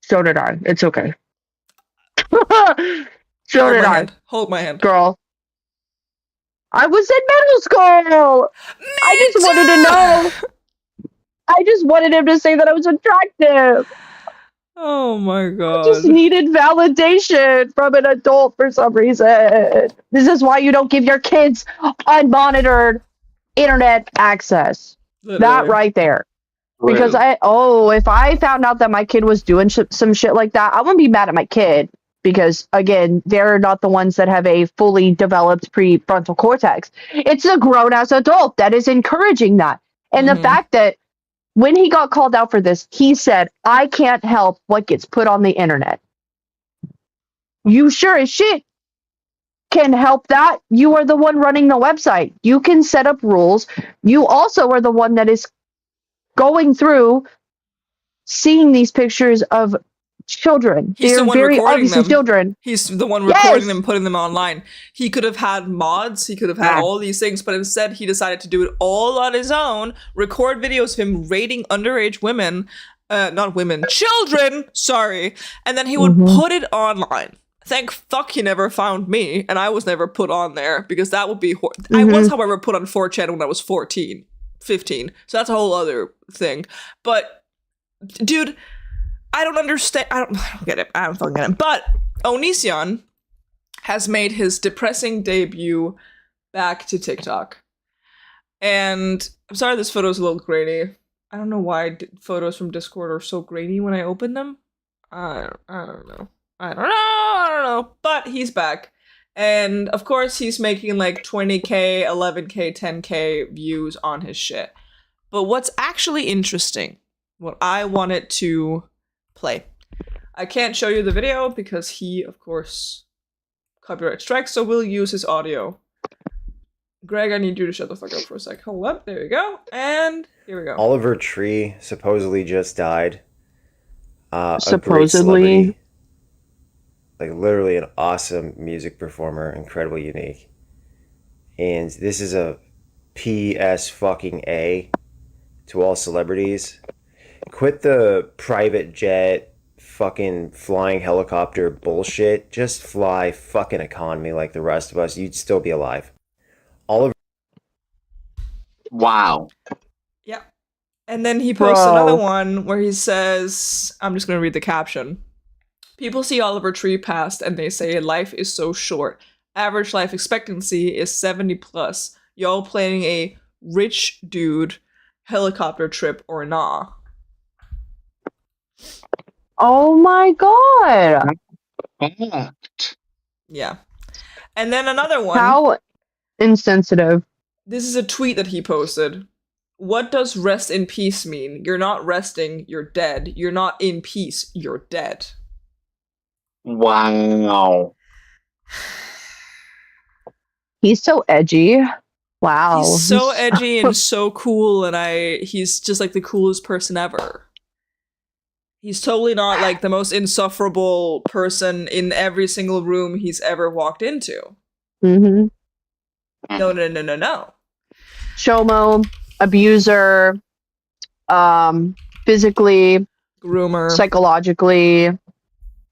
So did I. It's okay. So did I. Hold my hand. Girl. I was in middle school! I just wanted to know. I just wanted him to say that I was attractive. Oh my god. I just needed validation from an adult for some reason. This is why you don't give your kids unmonitored internet access. That right there. Because if I found out that my kid was doing some shit like that, I wouldn't be mad at my kid. Because, again, they're not the ones that have a fully developed prefrontal cortex. It's a grown-ass adult that is encouraging that. And the fact that when he got called out for this, he said, I can't help what gets put on the internet. You sure as shit can help that. You are the one running the website. You can set up rules. You also are the one that is going through seeing these pictures of children. He's the one very recording obviously them. children. He's the one recording them, putting them online. He could have had mods, he could have had all these things, but instead he decided to do it all on his own, record videos of him rating underage women, not women, children, sorry, and then he would put it online. Thank fuck he never found me, and I was never put on there, because that would be I was, however, put on 4chan when I was 14, 15, so that's a whole other thing. But, dude, I don't understand. I don't get it. I don't fucking get it. But Onision has made his depressing debut back to TikTok. And I'm sorry this photo's a little grainy. I don't know why photos from Discord are so grainy when I open them. I don't know. I don't know. But he's back. And of course he's making like 20k, 11k, 10k views on his shit. But what's actually interesting, what I wanted to play. I can't show you the video because he, of course, copyright strikes, so we'll use his audio. Greg, I need you to shut the fuck up for a sec. Hold up, there we go, and here we go. Oliver Tree supposedly just died. Supposedly. Like literally an awesome music performer, incredibly unique. And this is a PS fucking A to all celebrities. Quit the private jet, fucking flying helicopter bullshit. Just fly fucking economy like the rest of us. You'd still be alive. Oliver. Wow. Yeah. And then he posts another one where he says, I'm just going to read the caption. People see Oliver Tree passed and they say life is so short. Average life expectancy is 70 plus. Y'all planning a rich dude helicopter trip or nah? Oh my god. Yeah. And then another one. How insensitive. This is a tweet that he posted. What does rest in peace mean? You're not resting, you're dead. You're not in peace, you're dead. Wow. He's so edgy. Wow. He's so edgy and so cool, and he's just like the coolest person ever. He's totally not like the most insufferable person in every single room he's ever walked into. Mm-hmm. No. Shomo, abuser, physically, groomer, psychologically,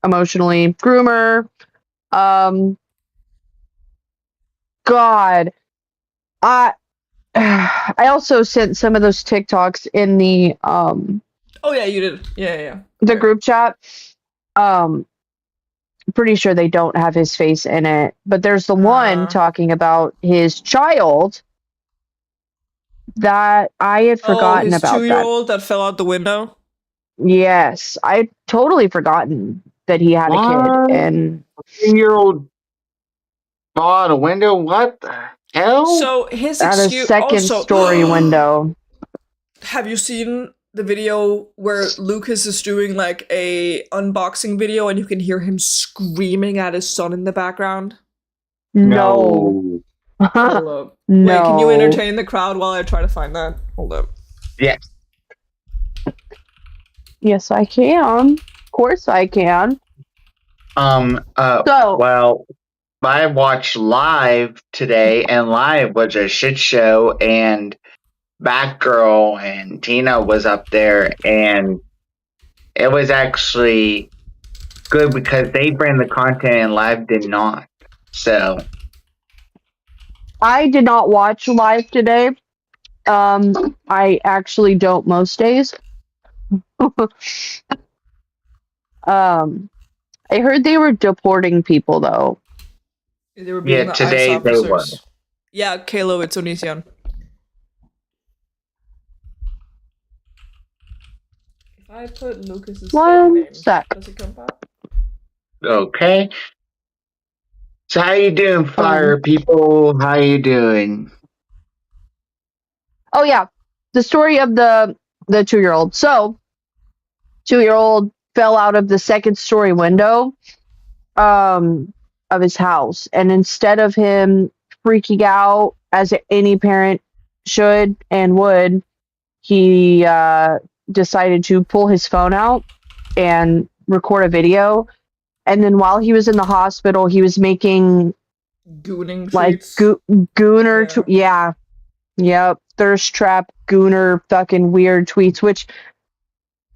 emotionally, groomer. God, I also sent some of those TikToks in the Oh yeah, you did. Yeah. the group chat. Pretty sure they don't have his face in it, but there's the one talking about his child that I had forgotten his about. 2-year-old that fell out the window. Yes, I'd totally forgotten that he had a kid, and 2-year-old fall out a window. What the hell? So his at a excuse. second Also, story window. Have you seen the video where Lucas is doing like a unboxing video and you can hear him screaming at his son in the background? No. Hold up. No. Wait, can you entertain the crowd while I try to find that? Hold up. Yes. Yes, I can. Of course, I can. Well, I watched Live today, and Live was a shit show, and Batgirl and Tina was up there, and it was actually good because they bring the content and Live did not. So I did not watch Live today. I actually don't most days. I heard they were deporting people though. They were being the today ICE they were. officers. Yeah, Kalo, it's Onision. If I put Lucas's name, does it come up? Okay. So how you doing, fire people? How you doing? Oh yeah, the story of the 2-year-old. So, 2-year-old fell out of the second story window of his house, and instead of him freaking out as any parent should and would, he decided to pull his phone out and record a video. And then while he was in the hospital, he was making gooning like tweets. Yep, thirst trap gooner fucking weird tweets. Which,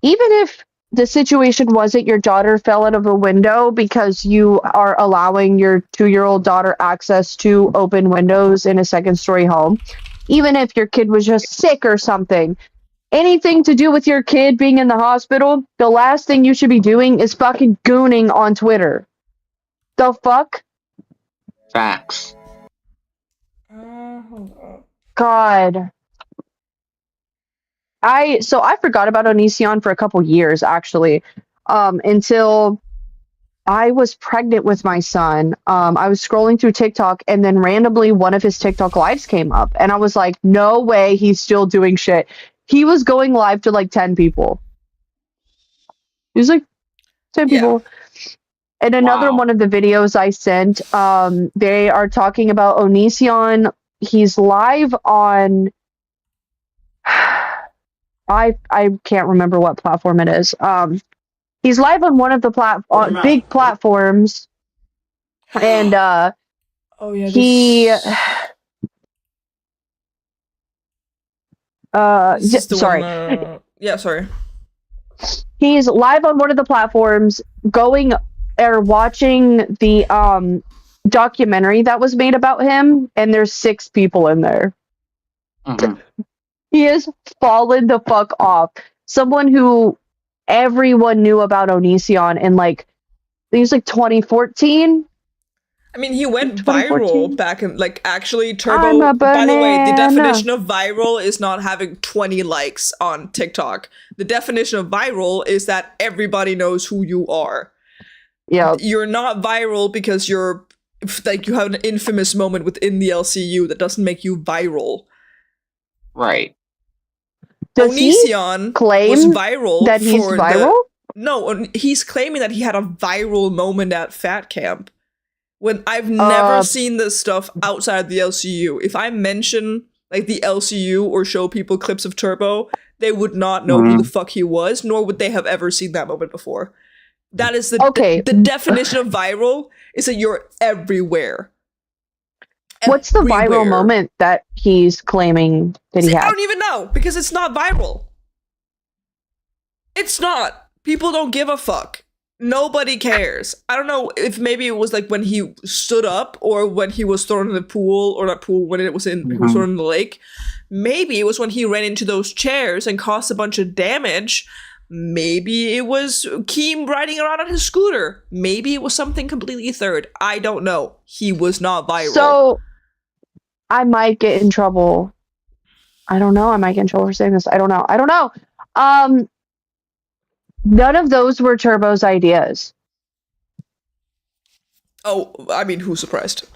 even if the situation wasn't your daughter fell out of a window because you are allowing your 2-year-old daughter access to open windows in a second story home, even if your kid was just sick or something, anything to do with your kid being in the hospital, the last thing you should be doing is fucking gooning on Twitter. The fuck? Facts. Hold up. God. I forgot about Onision for a couple years actually, until I was pregnant with my son. I was scrolling through TikTok and then randomly one of his TikTok lives came up and I was like, no way he's still doing shit. He was going live to like 10 people. He was like 10 people. And another one of the videos I sent, they are talking about Onision. He's live on I can't remember what platform it is. He's live on one of the big platforms, and sorry. He's live on one of the platforms, going or watching the documentary that was made about him, and there's 6 people in there. He has fallen the fuck off. Someone who everyone knew about Onision in like, I think it was like 2014. I mean, he went viral back in, like, actually, Turbo, by the way, the definition of viral is not having 20 likes on TikTok. The definition of viral is that everybody knows who you are. Yeah. You're not viral because you're, like, you have an infamous moment within the LCU that doesn't make you viral. Right. Onision was viral that he's viral? No, he's claiming that he had a viral moment at Fat Camp When I've never seen this stuff outside the LCU. If I mention like the LCU or show people clips of Turbo, they would not know who the fuck he was, nor would they have ever seen that moment before. That is the definition of viral, is that you're everywhere. What's the viral moment that he's claiming that he I had? don't even know, because it's not viral. It's not. People don't give a fuck. Nobody cares. I don't know if maybe it was like when he stood up or when he was thrown in the pool, or not pool, when it was in he was thrown in the lake. Maybe it was when he ran into those chairs and caused a bunch of damage. Maybe it was Keem riding around on his scooter. Maybe it was something completely third. I don't know. He was not viral. So I might get in trouble. I don't know. I might get in trouble for saying this. I don't know. None of those were Turbo's ideas. Oh, I mean, who's surprised?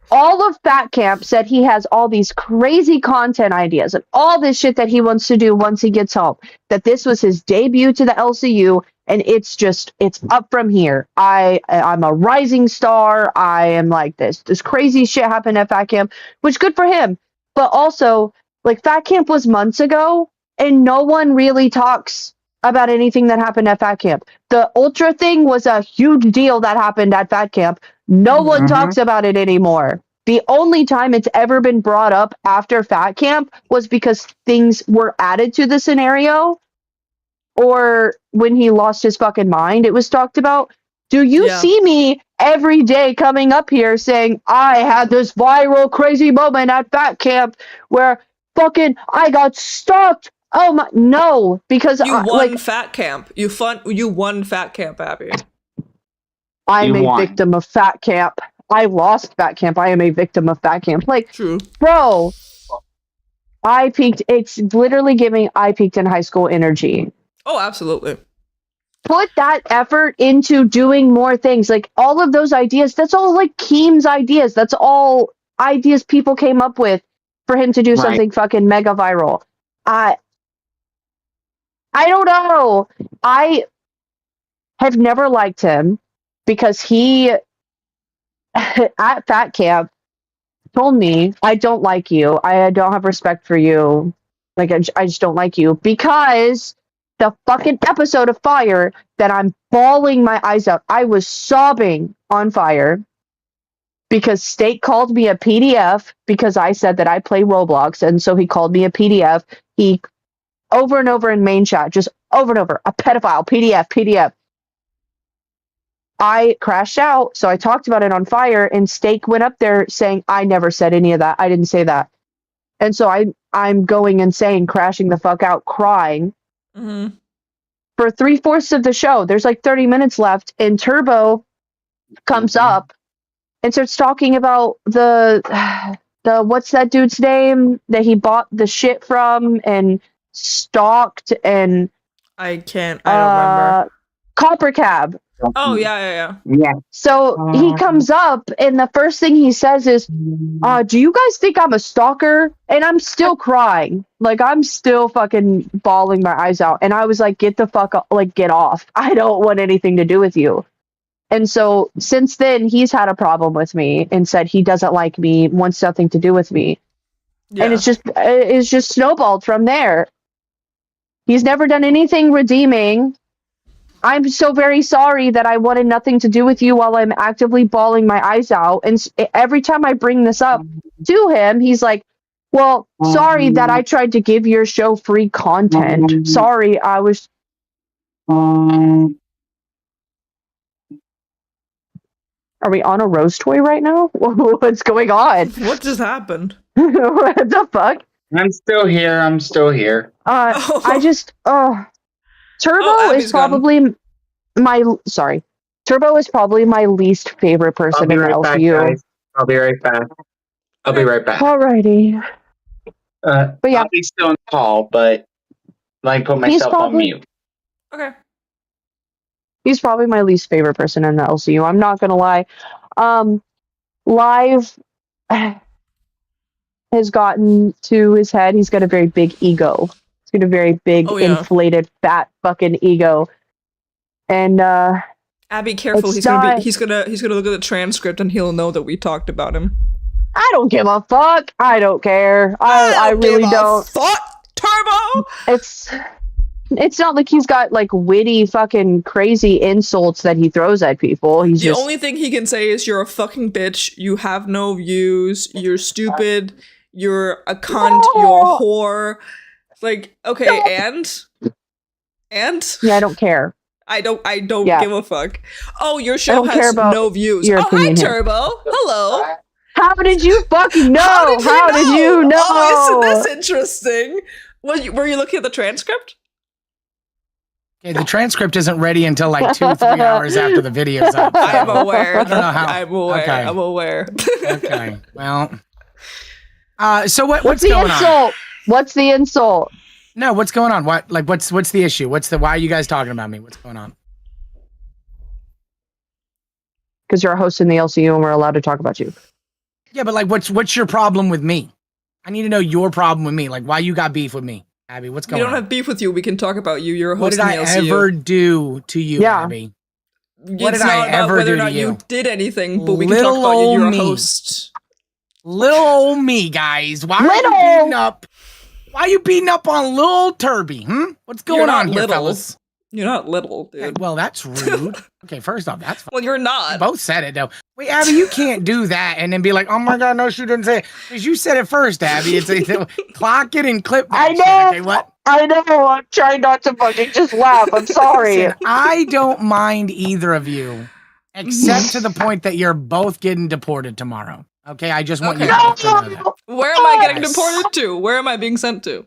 All of Fat Camp said he has all these crazy content ideas and all this shit that he wants to do once he gets home. That this was his debut to the LCU, and it's up from here. I'm a rising star. I am like this crazy shit happened at Fat Camp, which good for him. But also, like, Fat Camp was months ago, and no one really talks about anything that happened at Fat Camp. The Ultra thing was a huge deal that happened at Fat Camp. No one talks about it anymore. The only time it's ever been brought up after Fat Camp was because things were added to the scenario, or when he lost his fucking mind, it was talked about. Do you see me every day coming up here saying, I had this viral crazy moment at Fat Camp where fucking I got stalked? Oh my, no, because you won Fat Camp. You won Fat Camp, Abby. I'm a victim of Fat Camp. I lost Fat Camp. I am a victim of Fat Camp. Like, true, bro. I peaked. It's literally giving I peaked in high school energy. Oh, absolutely. Put that effort into doing more things. Like, all of those ideas, that's all like Keem's ideas. That's all ideas people came up with for him to do something fucking mega viral. I don't know. I have never liked him because he, at Fat Camp, told me, I don't like you. I don't have respect for you. Like, I just don't like you. Because the fucking episode of Fire that I'm bawling my eyes out. I was sobbing on Fire because State called me a PDF because I said that I play Roblox. And so he called me a PDF. He over and over in main chat, just over and over, a pedophile, PDF. I crashed out, so I talked about it on Fire, and Steak went up there saying, I never said any of that. I didn't say that. And so I'm going insane, crashing the fuck out, crying. Mm-hmm. For 3/4 of the show, there's like 30 minutes left, and Turbo comes up and starts talking about the what's that dude's name that he bought the shit from and stalked, and I don't remember. Copper Cab. Oh yeah. So he comes up, and the first thing he says is, do you guys think I'm a stalker? And I'm still crying. Like, I'm still fucking bawling my eyes out. And I was like, get the fuck up, like, get off. I don't want anything to do with you. And so since then, he's had a problem with me and said he doesn't like me, wants nothing to do with me. Yeah. And it's just snowballed from there. He's never done anything redeeming. I'm so very sorry that I wanted nothing to do with you while I'm actively bawling my eyes out. And every time I bring this up to him, he's like, well, sorry that I tried to give your show free content. Sorry, I was... Are we on a rose toy right now? What's going on? What just happened? What the fuck? I'm still here. I just... Turbo is probably Turbo is probably my least favorite person in the LCU. I'll be right back. Alrighty. But yeah, I'll be still on the call, but let me put myself on mute. Okay. He's probably my least favorite person in the LCU. I'm not gonna lie. Live has gotten to his head. He's got a very big ego. He's got a very big, inflated, fat fucking ego. And Abby, careful. It's He's not- gonna look at the transcript and he'll know that we talked about him. I don't give a fuck. I don't care. I really don't. Fuck Turbo. It's not like he's got like witty fucking crazy insults that he throws at people. He's The just only thing he can say is you're a fucking bitch. You have no views. You're stupid. You're a cunt. You're a whore. Like, okay, and yeah, I don't care. I don't Yeah. give a fuck. Oh, your I show don't care has about no views. your Oh, hi opinion here. Turbo. Hello. How did you fucking know? How did you know? Oh, isn't this interesting? Were you looking at the transcript? Okay, the transcript isn't ready until like 2-3 hours after the video's up. so I'm aware. I don't know how. I'm aware. Okay. I'm aware. Okay. Well. So what's What's the going insult? on? What's the insult? No, what's going on? What's the issue? Why are you guys talking about me? What's going on? Because you're a host in the LCU and we're allowed to talk about you. Yeah, but like, what's your problem with me? I need to know your problem with me. Like, why you got beef with me, Abby? What's We going don't on? have beef with you. We can talk about you. You're a What host did in the I LCU. ever do to you, Abby? What It's did I not about ever whether do or to not you? did anything, but we can Little talk about you. old You're a me. host. Little old me, guys. Why are you beating up? Why are you beating up on little Turby? What's You're going not on here, little. fellas? You're not little, dude. Well, that's rude. Okay, first off, that's fine. Well, you're not. You both said it though. Wait, Abby, you can't do that and then be like, "Oh my God, no, she didn't say it." Because you said it first, Abby. It's clock it and clip that I know. shit, okay, what? I know. I'm trying not to fucking just laugh. I'm sorry. Listen, I don't mind either of you, except to the point that you're both getting deported tomorrow. Okay, I just want you both to know that. Where am I getting deported to? Where am I being sent to?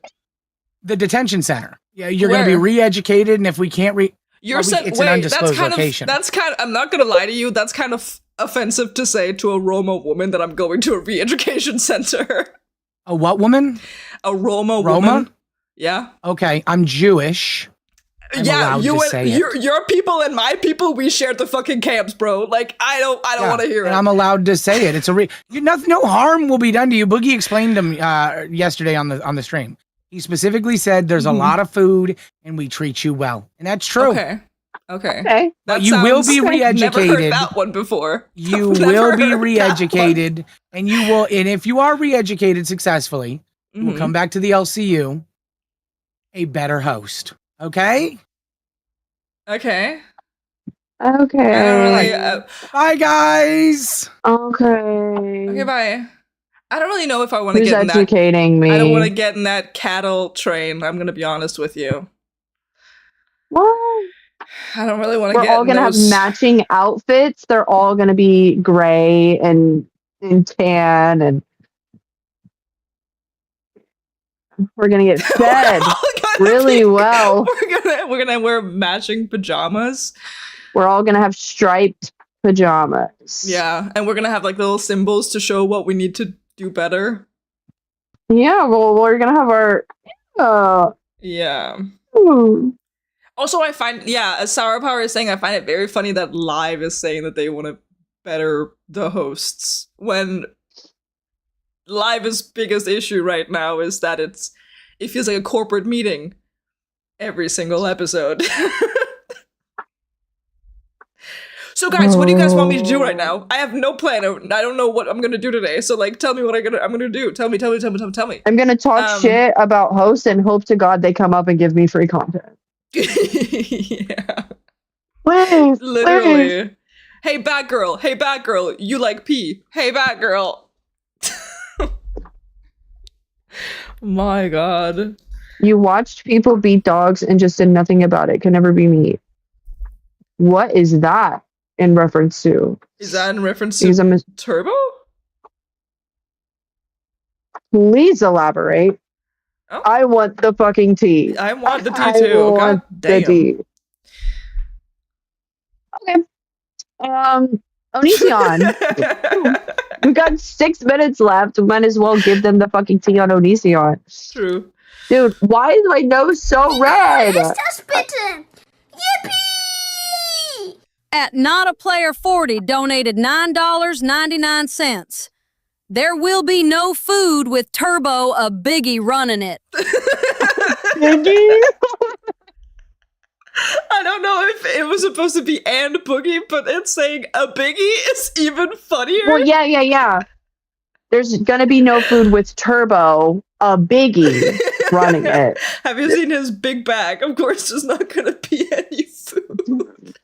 The detention center. Yeah, you're going to be re-educated, and if we can't You're well, sent. it's Wait, an undisclosed that's location. kind of. I'm not gonna lie to you. That's kind of offensive to say to a Roma woman that I'm going to a re-education center. A what woman? A Roma Roma? woman. Yeah. Okay, I'm Jewish. I'm yeah, allowed you to and say it. your people and my people, we shared the fucking camps, bro. Like I don't Yeah, want to hear it. and I'm allowed to say it. It's no harm will be done to you. Boogie explained to me yesterday on the stream. He specifically said there's a lot of food and we treat you well, and that's true. Okay. But you will be Never heard re-educated. that one before. You I've never will be heard that re-educated, and you will. And if you are re-educated successfully, you will come back to the LCU a better host. Okay. Okay. Okay. I don't really. Bye, guys. Okay. Okay, bye. I don't really know if I want to Who's get in that. educating me? I don't want to get in that cattle train. I'm gonna be honest with you. What? I don't really want to We're get. all gonna have matching outfits. They're all gonna be gray and tan, and we're gonna get fed really well. We're gonna wear matching pajamas. We're all gonna have striped pajamas. Yeah, and we're gonna have like little symbols to show what we need to do better. Yeah. Well, we're gonna have our. Yeah. Hmm. Also, I find, as Sour Power is saying, I find it very funny that Live is saying that they want to better the hosts when Live's biggest issue right now is that it feels like a corporate meeting every single episode. So guys, what do you guys want me to do right now? I have no plan. I don't know what I'm gonna do today. So like, tell me what I'm gonna do. Tell me. I'm gonna talk shit about hosts and hope to God they come up and give me free content. Yeah. Please, Literally. please. Hey Batgirl, you like pee. Hey Batgirl. My God. You watched people beat dogs and just did nothing about it. Can never be me. What is that in reference to? Is that in reference Because to I'm Turbo? Please elaborate. Oh. I want the fucking tea. I want the tea I too. God want the damn. tea. Okay. Onision. We got 6 minutes left. Might as well give them the fucking tea on Onision. True. Dude, why is my nose so red? spitting. Yippee! At Not a Player 40 donated $9.99. There will be no food with Turbo a Biggie running it. I don't know if it was supposed to be and Boogie, but it's saying a Biggie is even funnier. Well, yeah. There's gonna be no food with Turbo, a Biggie, running it. Have you seen his big bag? Of course, there's not gonna be any food.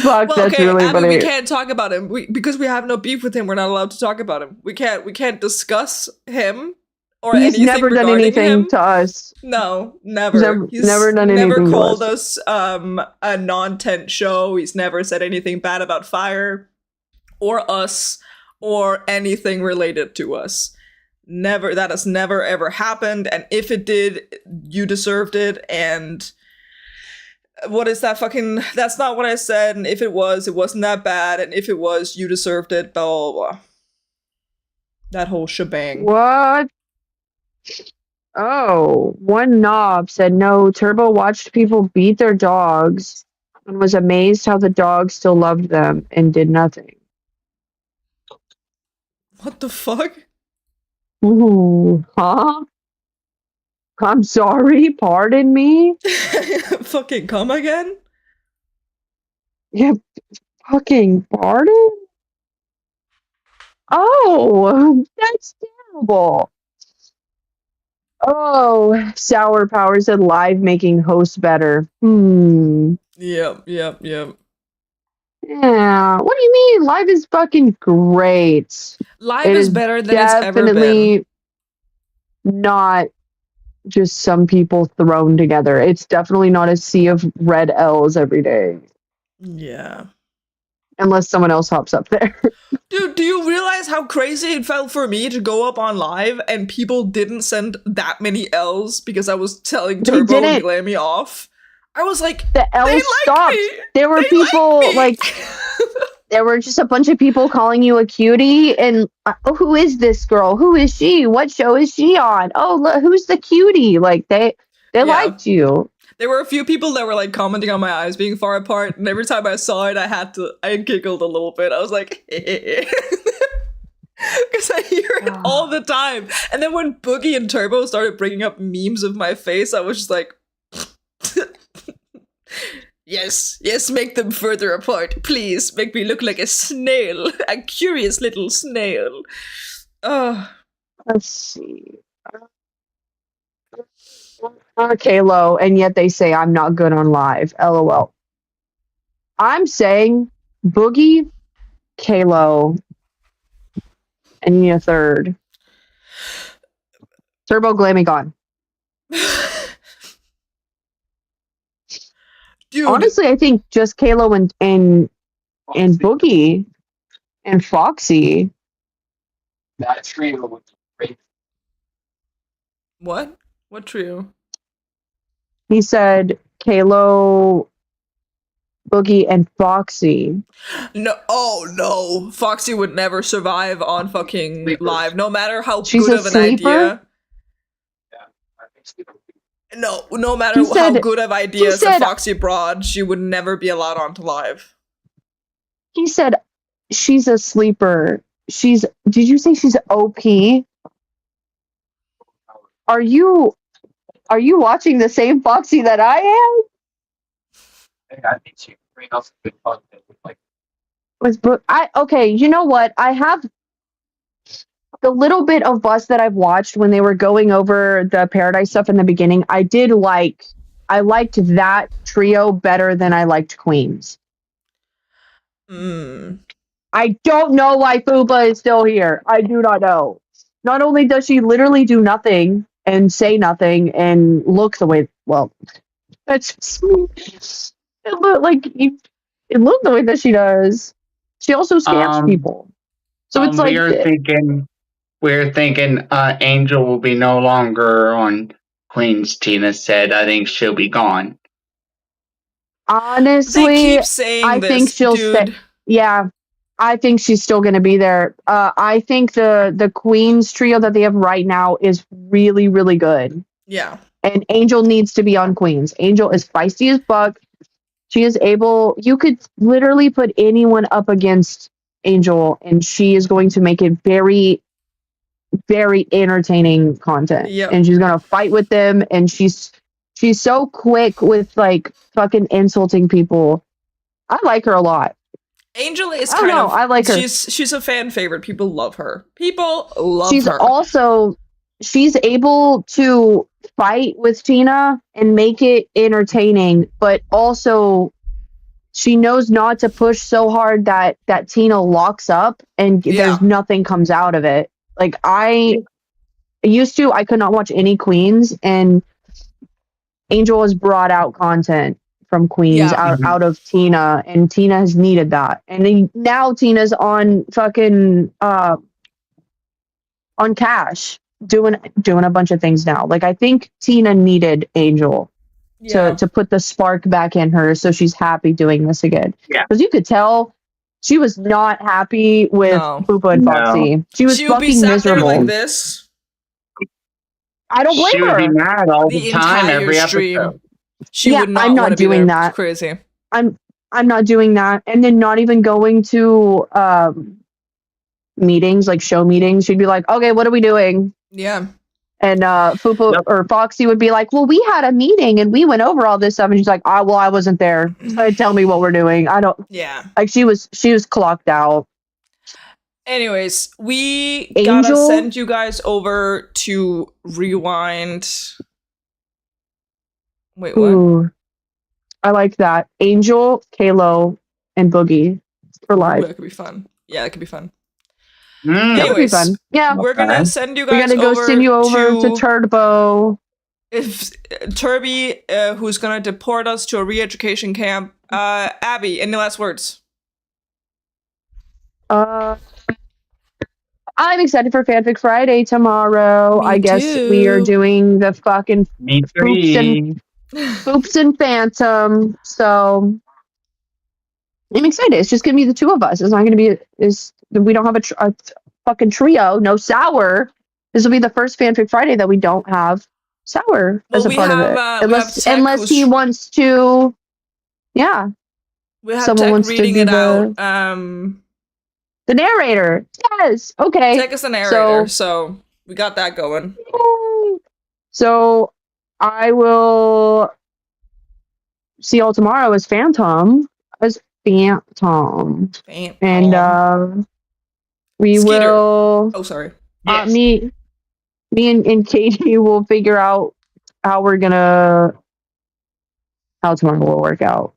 Fuck, Well, that's okay, really Abby, funny. we can't talk about him because we have no beef with him. We're not allowed to talk about him. We can't discuss him or He's anything never done regarding anything him. to us. No, never. He's never done anything to called us. us a non-tent show. He's never said anything bad about Fire or us or anything related to us. Never. That has never ever happened. And if it did, you deserved it. And what is that fucking? That's not what I said. And if it wasn't that bad. And if it was, you deserved it. Blah blah blah. That whole shebang. What? Oh, one knob said no. Turbo watched people beat their dogs and was amazed how the dogs still loved them and did nothing. What the fuck? Ooh, huh? I'm sorry, pardon me? Fucking come again? Yeah, fucking pardon? Oh, that's terrible. Oh, Sour Power said live making hosts better. Yep. Yeah, what do you mean? Live is fucking great. Live It is better than it's ever been. definitely not just some people thrown together. It's definitely not a sea of red L's every day. Yeah. Unless someone else hops up there. Dude, do you realize how crazy it felt for me to go up on live and people didn't send that many L's because I was telling They Turbo and didn't. Glammy off? I was like, The L they like stopped. me. There were They people like there were just a bunch of people calling you a cutie and oh, who is this girl? Who is she? What show is she on? Oh, look, who's the cutie? Like they liked you. There were a few people that were like commenting on my eyes being far apart, and every time I saw it, I giggled a little bit. I was like, because I hear it all the time. And then when Boogie and Turbo started bringing up memes of my face, I was just like, yes, make them further apart, please. Make me look like a snail, a curious little snail. Let's see. Kalo, and yet they say I'm not good on live. LOL. I'm saying Boogie, Kalo, and you need a third. Turbo, Glammy gone. Dude. Honestly, I think just Kalo and Boogie and Foxy. That trio was great. What trio? He said Kalo, Boogie, and Foxy. No, oh no. Foxy would never survive on fucking live, no matter how She's good a of an sleeper? idea. No matter He said- how good of ideas he said- a Foxy brought, she would never be allowed onto live. He said she's a sleeper. Did you say she's OP? Are you watching the same Foxy that I am? I think she bring out some good content with like Okay, you know what? I have the little bit of Bus that I've watched when they were going over the Paradise stuff in the beginning. I liked that trio better than I liked Queens. I don't know why Fupa is still here. I do not know. Not only does she literally do nothing and say nothing and look the way, well, that's just me. It looked the way that she does. She also scams people. So it's like we're thinking Angel will be no longer on Queens. Tina said, I think she'll be gone. honestly, They keep saying I think this, she'll dude. stay. Yeah, I think she's still going to be there. I think the Queens trio that they have right now is really, really good. Yeah. And Angel needs to be on Queens. Angel is feisty as fuck. She is able. You could literally put anyone up against Angel, and she is going to make it very very entertaining content. Yep. And she's gonna fight with them, and she's so quick with like fucking insulting people. I like her a lot. Angel is I don't kind know, of I like her. She's a fan favorite. People love her. People love She's her. also she's able to fight with Tina and make it entertaining, but also she knows not to push so hard that Tina locks up and there's nothing comes out of it. Like I could not watch any Queens, and Angel has brought out content from Queens out of Tina, and Tina has needed that. And then now Tina's on fucking on Cash doing a bunch of things now. Like I think Tina needed Angel to put the spark back in her, so she's happy doing this again. Yeah. Because you could tell she was not happy with Fupa and Foxy. She was She would be fucking sat miserable. there like this. I don't blame She would her. be mad all the time, entire every stream. episode. She would not I'm want not to be doing there. that. It's crazy. I'm not doing that. And then not even going to meetings, like show meetings. She'd be like, okay, what are we doing? Yeah. And Fupa or Foxy would be like, well, we had a meeting and we went over all this stuff. And she's like, well, I wasn't there. So tell me what we're doing. I don't. Yeah. Like she was clocked out. Anyways, we Angel? gotta send you guys over to Rewind. Wait, what? Ooh, I like that. Angel, Kalo, and Boogie for Ooh, live. that could be fun. Yeah, that could be fun. That would be Anyways, fun. Yeah. we're gonna send you We guys gotta go send you over to Turbo. if Turby, who's gonna deport us to a re-education camp. Abby, any last words? I'm excited for Fanfic Friday tomorrow. Me I guess we are too. doing the fucking Me Foops and Phantom. So I'm excited. It's just gonna be the two of us. It's not gonna be we don't have a fucking trio. No Sour. This will be the first Fanfic Friday that we don't have Sour as a we part have, of it. we have Unless Tech unless he who's- wants to. Yeah. We have Someone Tech wants to reading do it the- out. The narrator. Yes. Okay. Tech is the narrator, so we got that going. So I will see y'all tomorrow as Phantom. Phantom. And we Skeeter. will Oh, sorry. me and Katie will figure out how tomorrow will work out.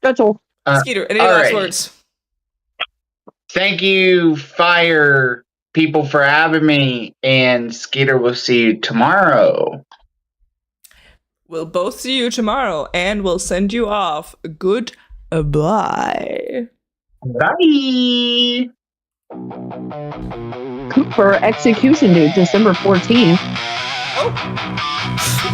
That's all. Skeeter, any last words? Thank you, Fire people, for having me. And Skeeter, will see you tomorrow. We'll both see you tomorrow, and we'll send you off. Goodbye. Bye. Cooper execution date December 14th. Oh.